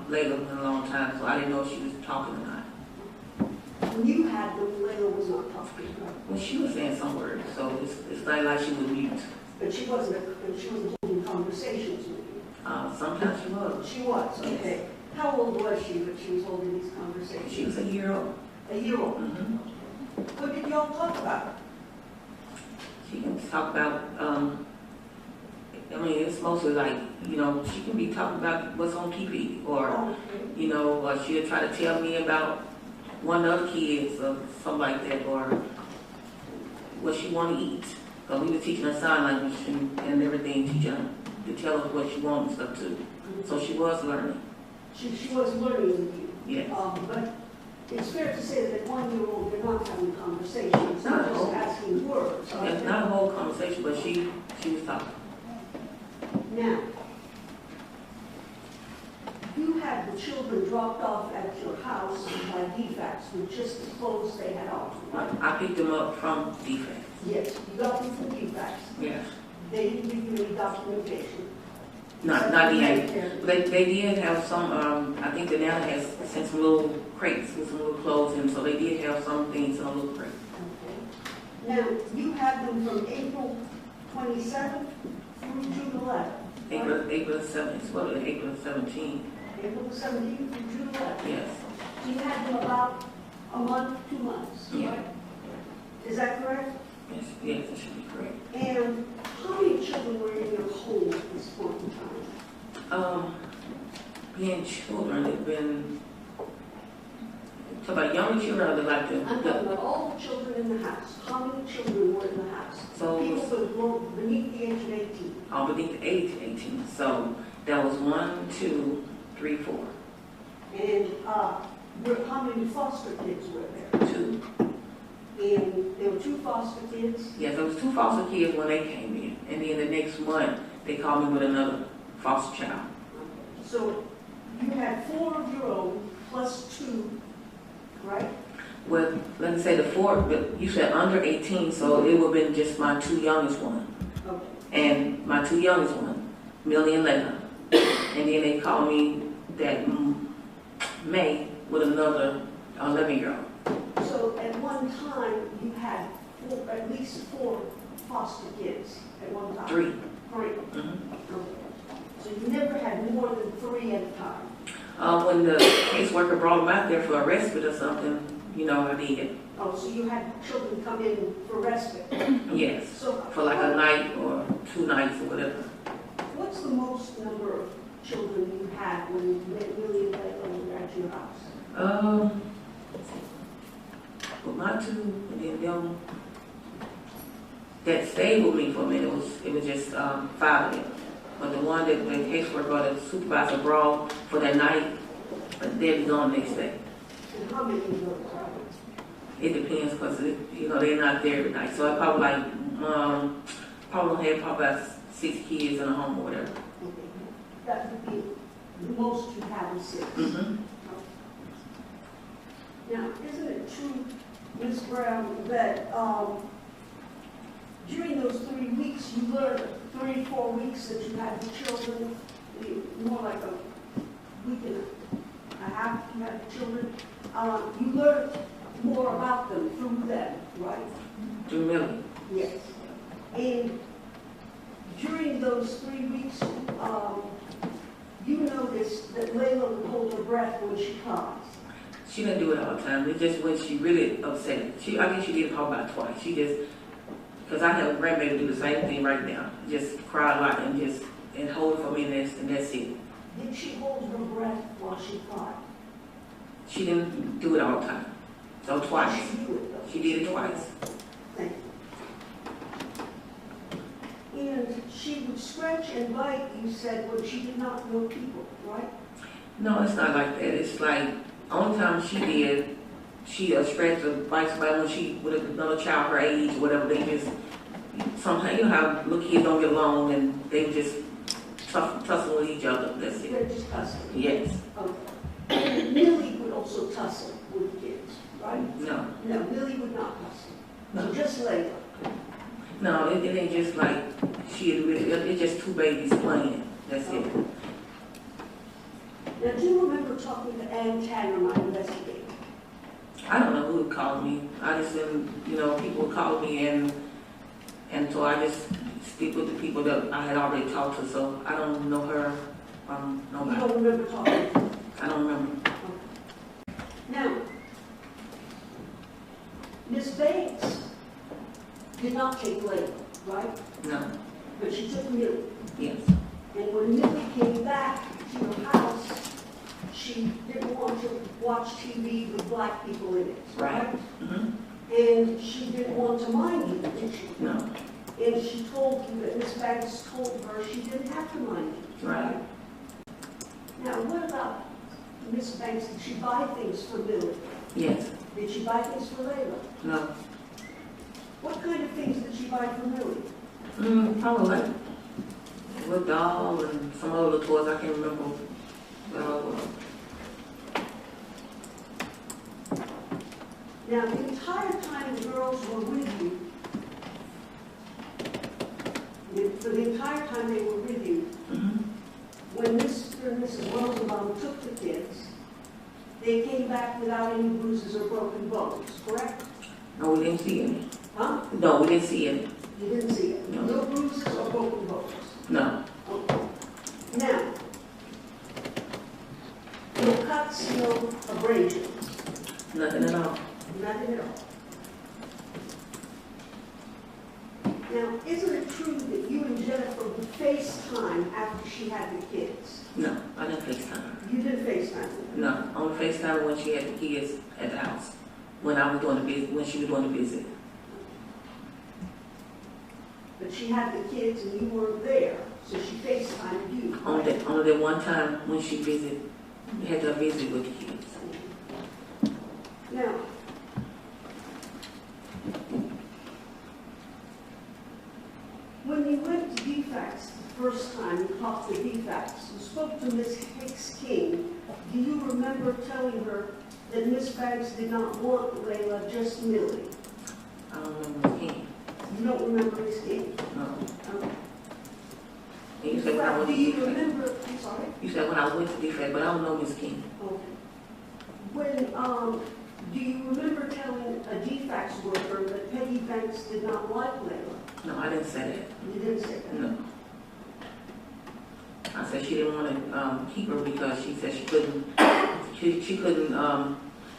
Laila in a long time, so I didn't know if she was talking or not. When you had them, Layla was not talking, right? Well, she was saying some words, so it's not like she was mute. But she wasn't holding conversations with you. Sometimes she was. She was, okay. How old was she when she was holding these conversations? She was a year old. A year old. Mm-hmm. What did y'all talk about? She can talk about, I mean, it's mostly like, you know, she can be talking about what's on TV, or, Okay. you know, or she'll try to tell me about one of the kids or something like that, or what she want to eat. Because we were teaching her sign language and everything, teaching her to tell us what she wants and stuff too. So she was learning. She was learning with you. Yes. But it's fair to say that 1 year old, they're not having conversations, they're Not just whole. asking words. So it's not a whole conversation, but she was talking. Now, you had the children dropped off at your house by defects with just the clothes they had on, right? I picked them up from defense. Yes, you got them from defects. Yes. They didn't give you any documentation. Not yet. They did have some, I think the Nana has sent some little crates with some little clothes in, so they did have some things in a little crate. Okay. Now, you had them from April 27th through June 11th. April 7th, well, April 17th. April 17th through June 11th. Yes. So you had them about a month, 2 months, Yeah. right? Is that correct? Yes, it should be correct. And how many children were in your home at this point in time? Being children, they've been, talk about younger children, or they like I'm talking the, about all the children in the house. How many children were in the house? So- People that were beneath the age of 18. beneath the age of 18. So that was 1, 2, 3, 4, And how many foster kids were there? 2. And there were 2 foster kids. Yes, there was 2 foster kids when they came in, and then the next month they called me with another foster child. So you had 4 of your own plus 2, right? Well, let me say the 4, but you said under 18, so it would have been just my 2 youngest ones. Okay. And my 2 youngest ones, Millie and Layla. And then they called me that May with another 11-year-old. So at one time, you had at least 4 foster kids at one time? 3. 3. Mm-hmm. Okay. So you never had more than 3 at a time? When the caseworker brought them out there for a respite or something, you know, I did. Oh, so you had children come in for respite? Yes. So For like a night or 2 nights or whatever. what's the most number of children you had when Millie and Layla were at your house? With my 2, and then them that stayed with me for a minute, it was just 5 of them. But the one that the caseworker or the supervisor brought for that night, they'll be gone next day. And how many of those are It depends, because you know they're not there every night. So I probably like probably had probably about 6 kids in a home or whatever. okay. That would be the most you have is 6. Mm-hmm. Now, isn't it true, Ms. Brown, that during those 3 weeks, you learned 3, 4 weeks that you had the children, more like a week and a half you had the children, you learned more about them through them, right? Through Millie. Yes. And during those 3 weeks, you noticed that Layla would hold her breath when she cries. She didn't do it all the time. It's just when she really upset. I guess she did it probably about twice. She just, because I have a grandbaby do the same thing right now. Just cry a lot and hold it for me, and that's it. Did she hold her breath while she cried? She didn't do it all the time. So twice. She knew it, though. She did it twice. Thank you. And she would scratch and bite, you said, when she did not know people, right? No, it's not like that. It's like, only time she did, she scratched or bites somebody when she, with another child her age or whatever, they just, sometimes, you know how little kids don't get along and they just tussle with each other, that's it. They're just tussling. Yes. Okay. And Millie would also tussle with kids, right? No. No, Millie would not tussle. No. So just Laila. No, it ain't just like, it's just two babies playing, that's it. Now, do you remember talking to Ann Tanner, my investigator? I don't know who called me. I just didn't, people called me and so I just speak with the people that I had already talked to, so I don't know her from You nobody. don't remember talking to her? I don't remember. Now, Miss Banks did not take Laila, right? No. But she took Millie. Yes. And when Millie came back to her house, she didn't want to watch TV with black people in it, right? Mm-hmm. And she didn't want to mind you, did she? No. And she told you that Miss Banks told her she didn't have to mind you. Right. Now, what about Miss Banks? Did she buy things for Millie? Yes. Did she buy things for Laila? No. What kind of things did she buy for Millie? Probably like a little doll and some other toys. I can't remember. Now, the entire time the girls were with you, for the entire time they were with you, when Mr. and Mrs. Rosenbaum took the kids, they came back without any bruises or broken bones, correct? No, we didn't see any. Huh? No, we didn't see any. You didn't see it? No. No bruises or broken bones? No. Okay. Now, no cuts, no abrasions, Nothing at all. nothing at all. Now, isn't it true that you and Jennifer would FaceTime after she had the kids? No, I didn't FaceTime. You didn't FaceTime with her? No, only FaceTime when she had the kids at the house. When I was doing the visit, when she was doing the visit. But she had the kids and you weren't there, so she FaceTimed you, right? Only that one time when she visited, had to visit with the kids. Now, when you went to DFACS the first time, you talked to DFACS, you spoke to Miss Hicks King. Do you remember telling her that Miss Banks did not want Laila, just Millie? I don't remember Miss King. You don't remember Miss King? No. Okay. And you said when I Well, went do to you DFAC. remember, I'm sorry? You said when I went to DFAC, but I don't know Miss King. Okay. When, do you remember telling a DFACS worker that Peggy Banks did not like Laila? No, I didn't say that. You didn't say that? No. I said she didn't want to keep her because she said she couldn't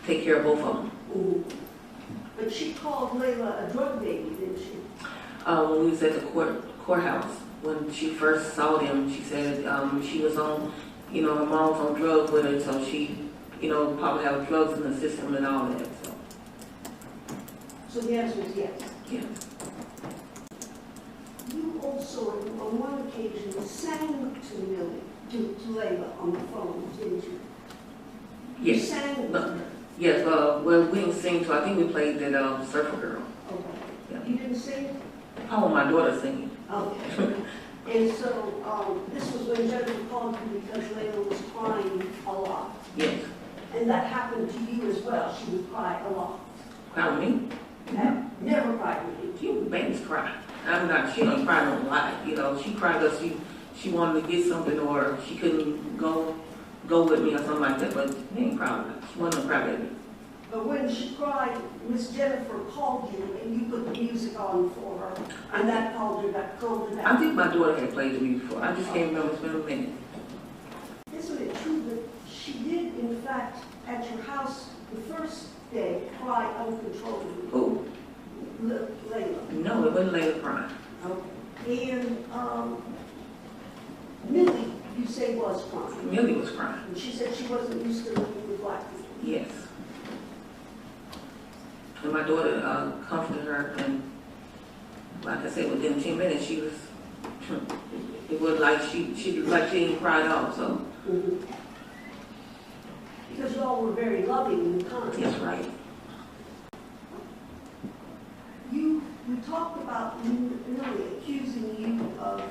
take care of both of them. Ooh. But she called Laila a drug baby, didn't she? When we was at the courthouse, when she first saw them, she said she was on, her mom's on drugs with her, so she, probably have drugs in the system and all that. So the answer is yes. Yeah. You also, on one occasion, sang to Millie, to Laila on the phone, didn't you? You Yes. sang No. to her. Yes. Well, we didn't sing, so I think we played that Surfer Girl. Okay. Yeah. You didn't sing? Oh, my daughter singing. Okay. And so, this was when Jennifer called you because Laila was crying a lot. Yes. And that happened to you as well. She would cry a lot. Cry with me. Never cried with you. Babies cry. I'm not. She don't cry no lot. She cried because she wanted to get something or she couldn't go with me or something like that. But she ain't cry. She wasn't a crybaby. But when she cried, Miss Jennifer called you and you put the music on for her, and that calmed her down. I think my daughter had played with me before. I just can't remember. It's been a minute. Isn't it true that she did, in fact, at your house the first day, cry uncontrollably? Who? Laila. No, it wasn't Laila crying. Okay. And Millie, you say, was crying. Millie was crying. And she said she wasn't used to living with black people. Yes. daughter comforted her, and like I said, within 10 minutes, she was, it was like she looked like she didn't cry at all, so. Mhm. Because you all were very loving and kind. That's right. We talked about really accusing you of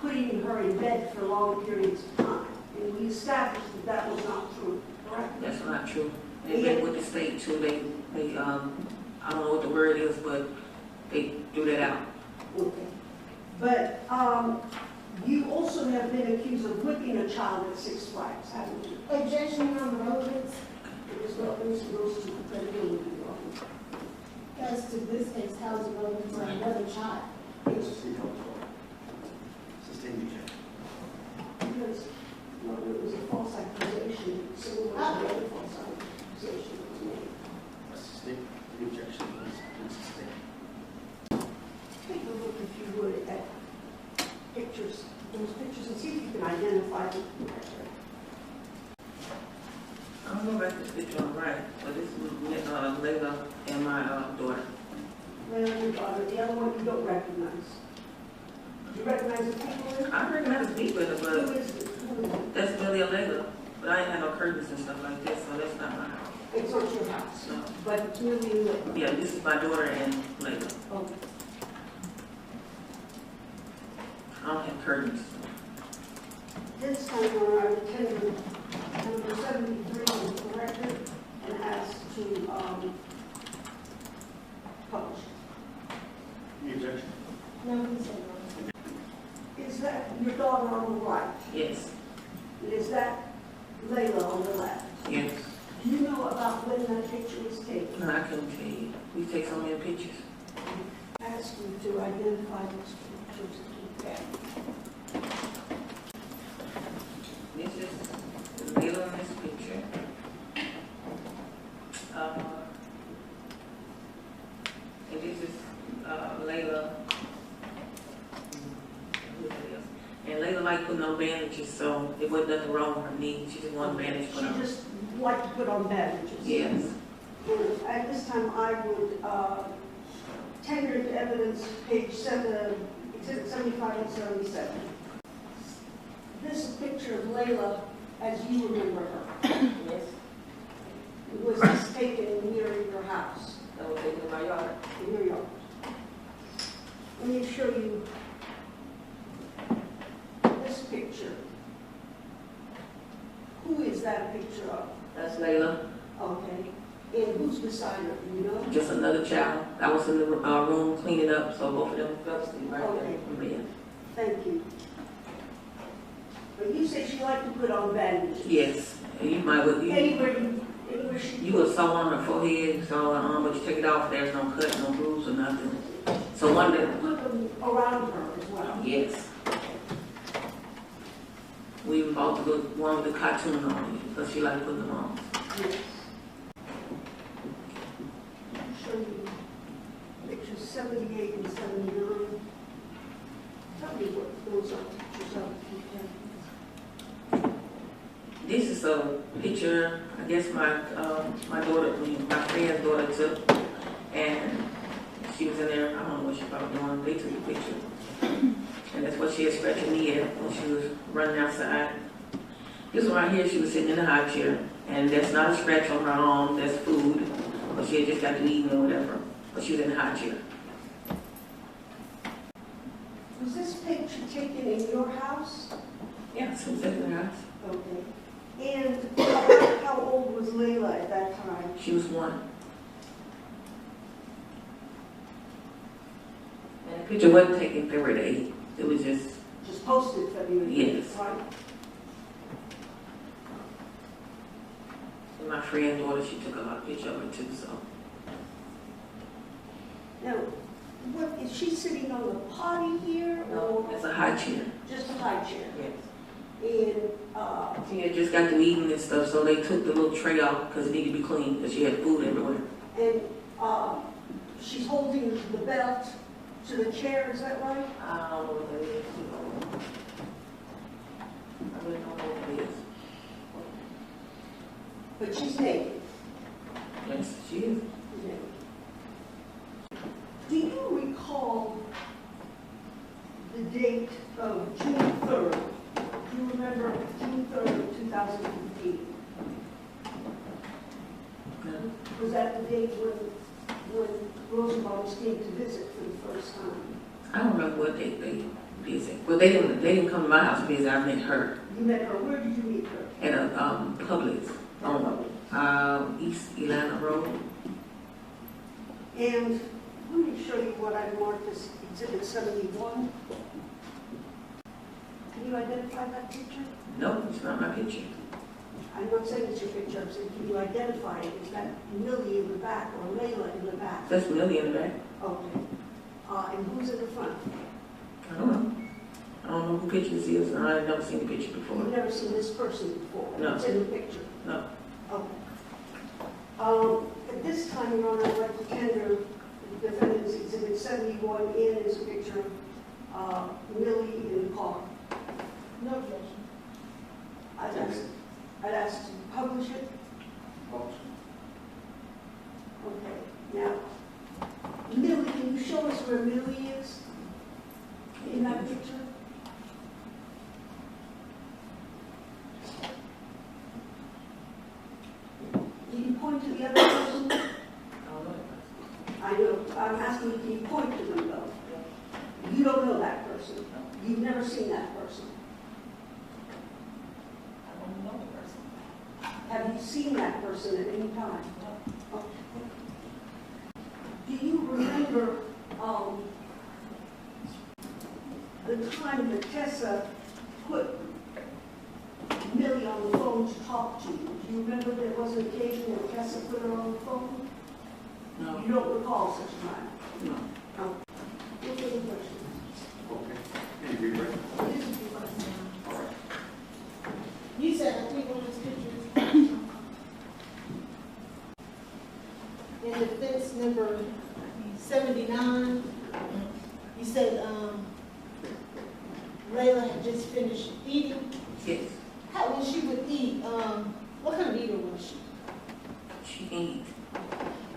putting her in bed for long periods of time, and we established that that was not true, correct? That's not true. They've been with the state too. They I don't know what the word is, but they do that out. Okay. But you also have been accused of whipping a child at Six Flags, haven't you? Objection on the relevance, It was relevant to those two credibility wrongs. as to this case, how is it relevant to another child? Sustained rejection. Because, well, it was a false accusation, so it was a false accusation that was made. Sustained rejection is sustained. Take a look, if you would, at pictures, those pictures, and see if you can identify them. I don't know about this picture on the right, but this is Laila and my daughter. Well, your daughter, the other one you don't recognize. Do you recognize the people in it? I recognize the people in it, Who but is it? Who is it? that's really a Laila. But I ain't had no curtains and stuff like that, so that's not my house. It's not your house, No. but it's really lit. Yeah, this is my daughter and Laila. Oh, I don't have curtains. this time on our agenda, number 73 is corrected and asked to publish. The objection. No, he said no. Is that your daughter on the right? Yes. And is that Layla on the left? Yes. Do you know about when that picture was taken? No, I couldn't tell you. We take so many pictures. Ask you to identify those pictures. This is Laila in this picture. And this is Laila. And Laila like putting on bandages, so it wasn't nothing wrong with her knee. She just wanted bandage put She on. just liked to put on bandages. Yes. And at this time, I would tender into evidence page 7, exhibit 75 and 77. This is a picture of Layla as you remember her. Yes. Was this taken near your house, That was taken in my yard. in your yard? Let me show you this picture. Who is that a picture of? That's Laila. Okay. And who's beside her, do you know? Just another child. I was in the room cleaning up, so both of them fell asleep right there in bed. Thank you. But you say she liked to put on bandages. Yes. And you might would Anywhere she you would sew on her forehead, so but you take it off, there's no cut, no bruise or nothing. So one day, put them around her as well. yes. We even bought the good one with the cartoon on it because she liked putting them on. Yes. I'll show you pictures 78 and 79. Tell me what those are pictures of, if you can. This is a picture, I guess my daughter, my friend's daughter took, and she was in there, I don't know what she probably doing, they took the picture. And that's what she had scratched her knee at when she was running outside. This one right here, she was sitting in a high chair, and that's not a scratch on her arm, that's food, but she had just got to eat or whatever, but she was in a high chair. Was this picture taken in your house? Yeah, she was in her house. Okay. And about how old was Layla at that time? She was 1. And the picture wasn't taken February the 8th. It was just posted February. Yes. Right? my friend's daughter. She took a picture of her too, so. Now, what, is she sitting on the potty here? No, it's a high chair. Just a high chair? Yes. And, She had just got to eating and stuff, so they took the little tray off because it needed to be clean because she had food everywhere. and she's holding the belt to the chair, is that right? I don't know what that is. I really don't know what it is. But she's naked. Yes, she is. She's naked. Do you recall the date of June 3rd? Do you remember June 3rd, 2015? Was that the date when Rosenbaums came to visit for the first time? I don't remember what date they visit. Well, they didn't come to my house to visit. I met her You met her. Where did you meet her? at a Publix on East Elana Road. And let me show you what I marked as Exhibit 71. Can you identify that picture? No, it's not my picture. I'm not saying it's your picture, I'm saying can you identify it? Is that Millie in the back or Laila in the back? That's Millie in the back. Okay. And who's in the front? I don't know. I don't know who picture this is. I've never seen the picture You've before. never seen this person before? No. It's in the picture? No. Okay. At this time, Your Honor, I'd like to tender the defendant's Exhibit 71 in is a picture of Millie in the car. No objection. I'd ask to publish it. Okay. Now, Millie, can you show us where Millie is in that picture? Can you point to the other person? I know. I'm asking you, can you point to them though? You don't know that person. You've never seen that person. I don't know the person. Have you seen that person at any time? Okay. Do you remember the time that Tessa put Millie on the phone to talk to you? Do you remember there was an occasion when Tessa put her on the phone? No. You don't recall such a time? No. No. What's the question? Okay. Any reader? This is the question. All right. You said, I think one of those pictures. In defense number 79, you said, Layla had just finished eating. Yes. How, when she would eat, what kind of eater was she? She can eat.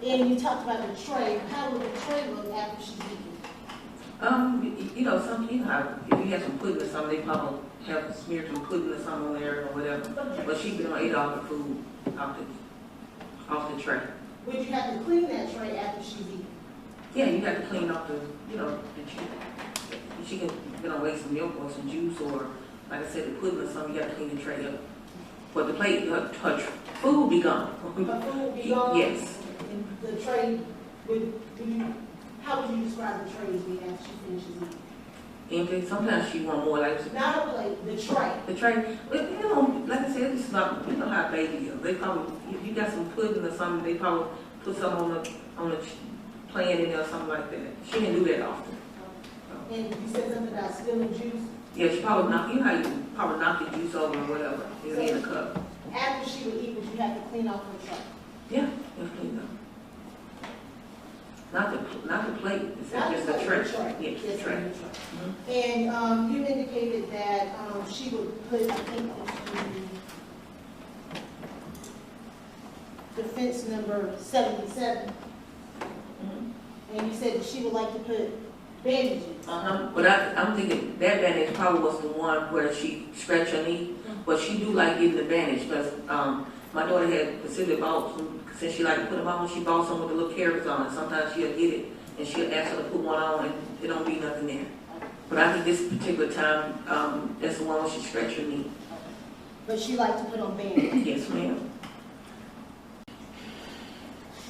And you talked about the tray. How would the tray look after she's eating? You know, how if you have some pudding or something, they probably have smeared some pudding or something on there or whatever. But she can eat all the food off the tray. Would you have to clean that tray after she's eating? Yeah, you have to clean off the she can, waste some milk or some juice or, like I said, the pudding or something, you have to clean the tray up. But the plate, her food will be gone. Her food would be gone? Yes. And the tray, how would you describe the tray as being after she finishes eating? Empty. Sometimes she want more, like Not a plate, the tray. the tray. But, like I said, it's not, how a baby is. They probably, if you got some pudding or something, they probably put some on the pan in there or something like that. She didn't do that often. And you said something about spilling juice. Yeah, she probably knock, how you probably knock the juice over or whatever in the cup. After she would eat, would you have to clean off her tray? Yeah, it's clean up. Not the plate, it's Not just the the plate, tray. the tray. Yes, Yes, the tray. the tray. Mhm. And you indicated that she would put, I think, defense number 77, Mhm. and you said that she would like to put bandages. But I'm thinking that bandage probably was the one where she scratched her knee, but she do like getting the bandage because my daughter had specifically bought some, since she like to put them on, she bought some with the little carrots on it. Sometimes she'll get it and she'll ask her to put one on and it don't be nothing there. But I think this particular time, that's the one where she scratched her knee. But she liked to put on bandages. Yes, ma'am.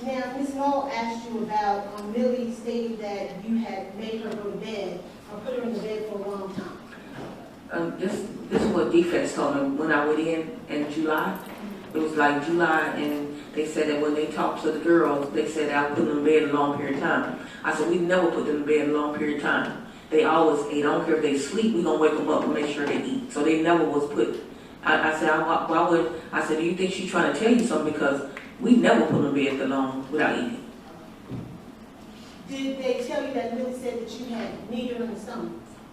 Now, Ms. Knoll asked you about, Millie stated that you had made her go to bed, or put her in the bed for a long time. This is what defense told me when I went in July. It was like July, and they said that when they talked to the girls, they said I put them in bed a long period of time. I said, we never put them in bed a long period of time. They always ate. I don't care if they sleep, we gonna wake them up and make sure they eat. So they never was put. I said, why would, I said, do you think she's trying to tell you something? Because we never put them in bed that long without eating. Did they tell you that Millie said that you had kneed her in the stomach?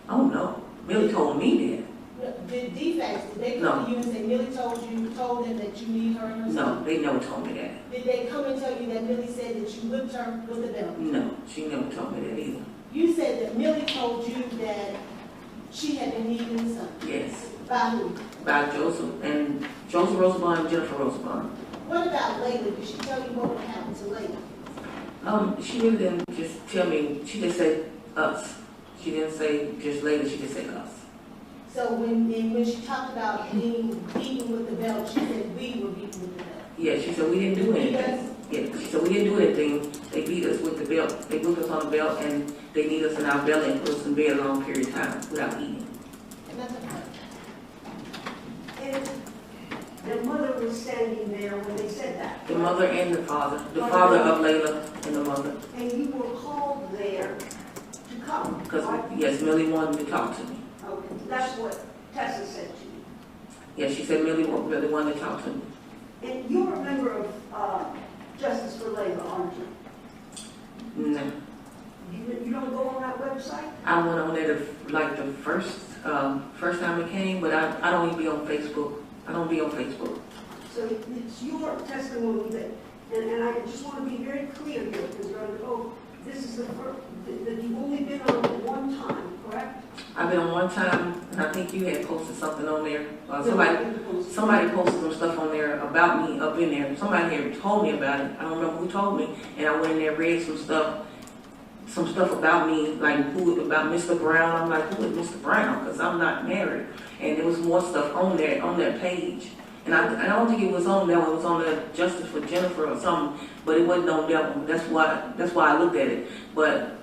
Oh no, Millie told me that. The defects, did they come to you and say, Millie told them that you need her in her No, son? they never told me that. Did they come and tell you that Millie said that you whipped her with the belt? No, she never told me that either. You said that Millie told you that she had been needing the son. Yes, By who? by Joseph Rosenbaum and Jennifer Rosenbaum. What about Laila? Did she tell you what would happen to Laila? She really didn't just tell me, she just said us. She didn't say just later, she just said us. So when she talked about being beaten with the belt, she said we were beaten with the belt. Yeah, she said we didn't do anything. Yeah, she said we didn't do anything. They beat us with the belt. They put us on the belt and they need us in our belly and put us in bed a long period of time without eating. And the mother was standing there when they said that. The mother and the father of Laila and the mother. And you were called there to come. Because, right? yes, Millie wanted to talk to me. Okay, that's what Tessa said to you. Yeah, she said Millie really wanted to talk to me. And you're a member of Justice for Laila, aren't you? No. You don't go on that website? I went on there like the first time it came, but I don't even be on Facebook. I don't be on Facebook. So it's your testimony that, and I just want to be very clear here, because you're on, oh, this is the first, that you've only been on one time, correct? I've been on one time, and I think you had posted something on there. Somebody posted some stuff on there about me up in there. Somebody had told me about it. I don't remember who told me, and I went in there, read some stuff about me, like about Mr. Brown. I'm like, who is Mr. Brown? Because I'm not married. And there was more stuff on that page. And I don't think it was on that one. It was on the Justice for Jennifer or something, but it wasn't on that one. That's why I looked at it. But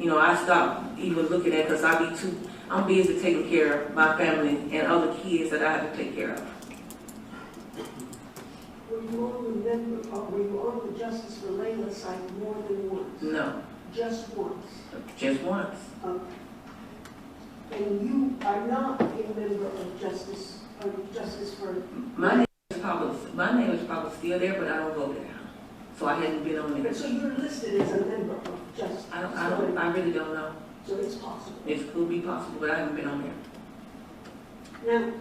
I stopped even looking at it because I'm busy taking care of my family and other kids that I have to take care of. Were you on the Justice for Laila site more than once? No. Just once? Just once. Okay. And you are not a member of Justice for... My name is probably still there, but I don't go there. So I hadn't been on there. So you're listed as a member of Justice. I really don't know. So it's possible. It could be possible, but I haven't been on there. Now,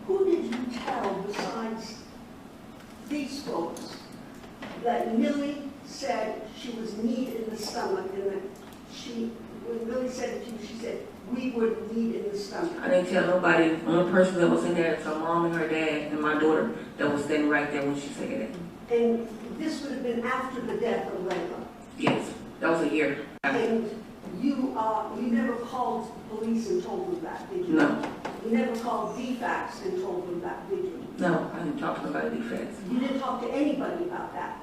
who did you tell besides these folks that Millie said she was kneed in the stomach, and that when Millie said it to you, she said, we were kneed in the stomach? I didn't tell nobody. The only person that was in there is her mom and her dad and my daughter that was standing right there when she said it. And this would have been after the death of Laila? Yes, that was a year after. And you never called the police and told them that, did you? No. You never called DFACS and told them that, did you? No, I didn't talk to nobody defense. You didn't talk to anybody about that?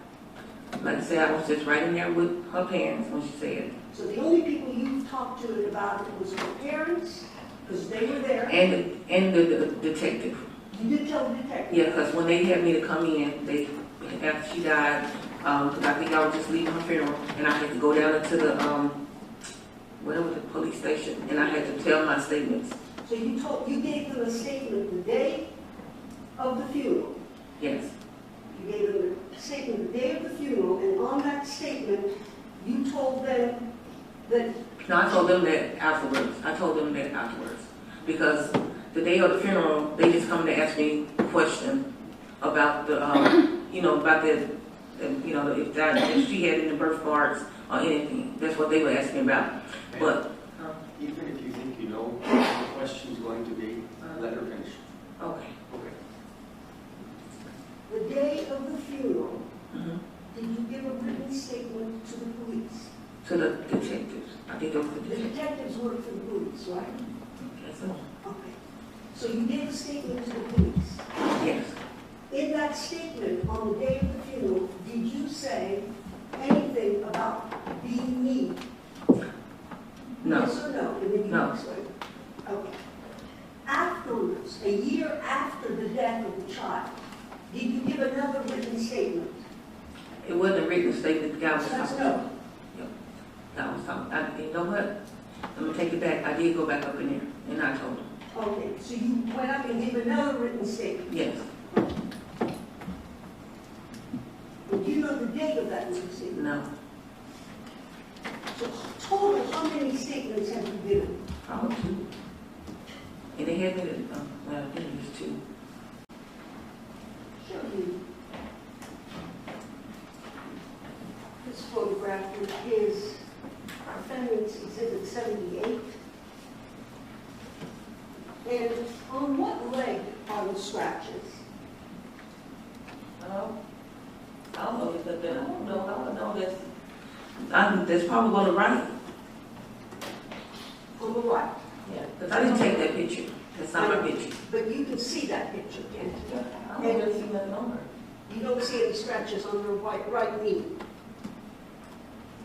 Like I said, I was just right in there with her parents when she said it. So the only people you talked to about it was her parents, because they were there? And the detective. You did tell the detective? Yeah, because when they had me to come in, after she died, because I think I was just leaving her funeral, and I had to go down into the, whatever the police station, and I had to tell my statements. So you gave them a statement the day of the funeral? Yes. You gave them a statement the day of the funeral, and on that statement, you told them that... No, I told them that afterwards. Because the day of the funeral, they just come to ask me a question about the, if she had any birth parts or anything. That's what they were asking about. But even if you think you know what the question's going to be, let her finish. okay. the day of the funeral, Mm-hmm. did you give a written statement to the police? To the detectives. I think those were the The detectives. detectives work for the police, right? Yes, sir. Okay. So you gave a statement to the police. Yes. In that statement, on the day of the funeral, did you say anything about being me? No. Yes or no? And then you No. explain. Okay. Afterwards, a year after the death of the child, did you give another written statement? It wasn't a written statement. The guy was So that's talking. no. I was talking. You know what? I'm going to take it back. I did go back up in there, and I told him. Okay, so you went up and gave another written statement. Yes. Do you know the date of that written statement? No. So total, how many statements have you given? Probably two. had it, well, I think it was 2. Show you. This photograph is Defendant's Exhibit 78. And on what leg are the scratches? I don't know, because I don't know that's probably on the right. On the right. Yeah. Because I didn't take that picture. That's not my picture. But you can see that picture, can't you? I don't really see nothing on her. You don't see any scratches on her right knee.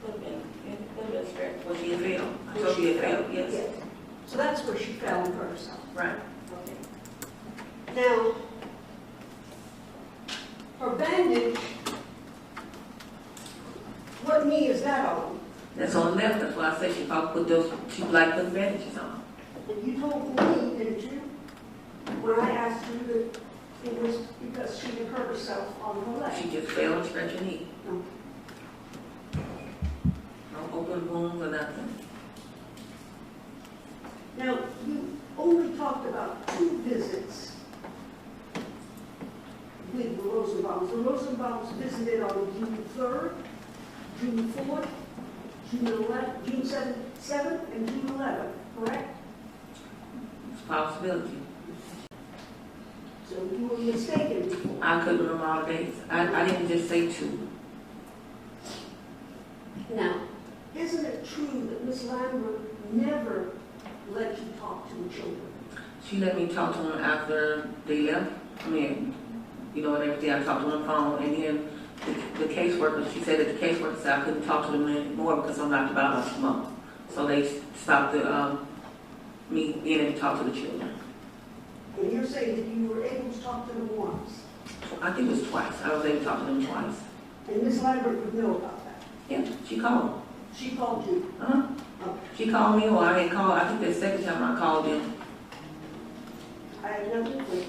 Could have been a scratch. Was she a fail? I told you a fail, yes. So that's where she fell and hurt herself. Right. Okay. Now, her bandage, what knee is that on? That's on the left. That's why I said she probably she like putting bandages on. And you told me, didn't you, when I asked you that it was because she had hurt herself on her leg? She just fell and scratched her knee. No. No open wounds or nothing. Now, you only talked about 2 visits with the Rosenbaums. The Rosenbaums visited on June 3rd, June 4th, June 11th, June 7th, and June 11th, correct? It's a possibility. So you were mistaken before. I couldn't remember all the dates. I didn't just say 2. Now, isn't it true that Miss Lambert never let you talk to the children? She let me talk to them after they left. I mean, you know, and everything. I talked to them on the phone, and then the caseworker, she said that the caseworker said I couldn't talk to them anymore because I'm not about to smoke. So they stopped me being able to talk to the children. And you're saying that you were able to talk to them once? I think it was twice. I was able to talk to them twice. And Miss Lambert would know about that? Yeah, she called. She called you? Uh-huh. Okay. She called me, or I had called. I think the second time I called them. I have nothing for you.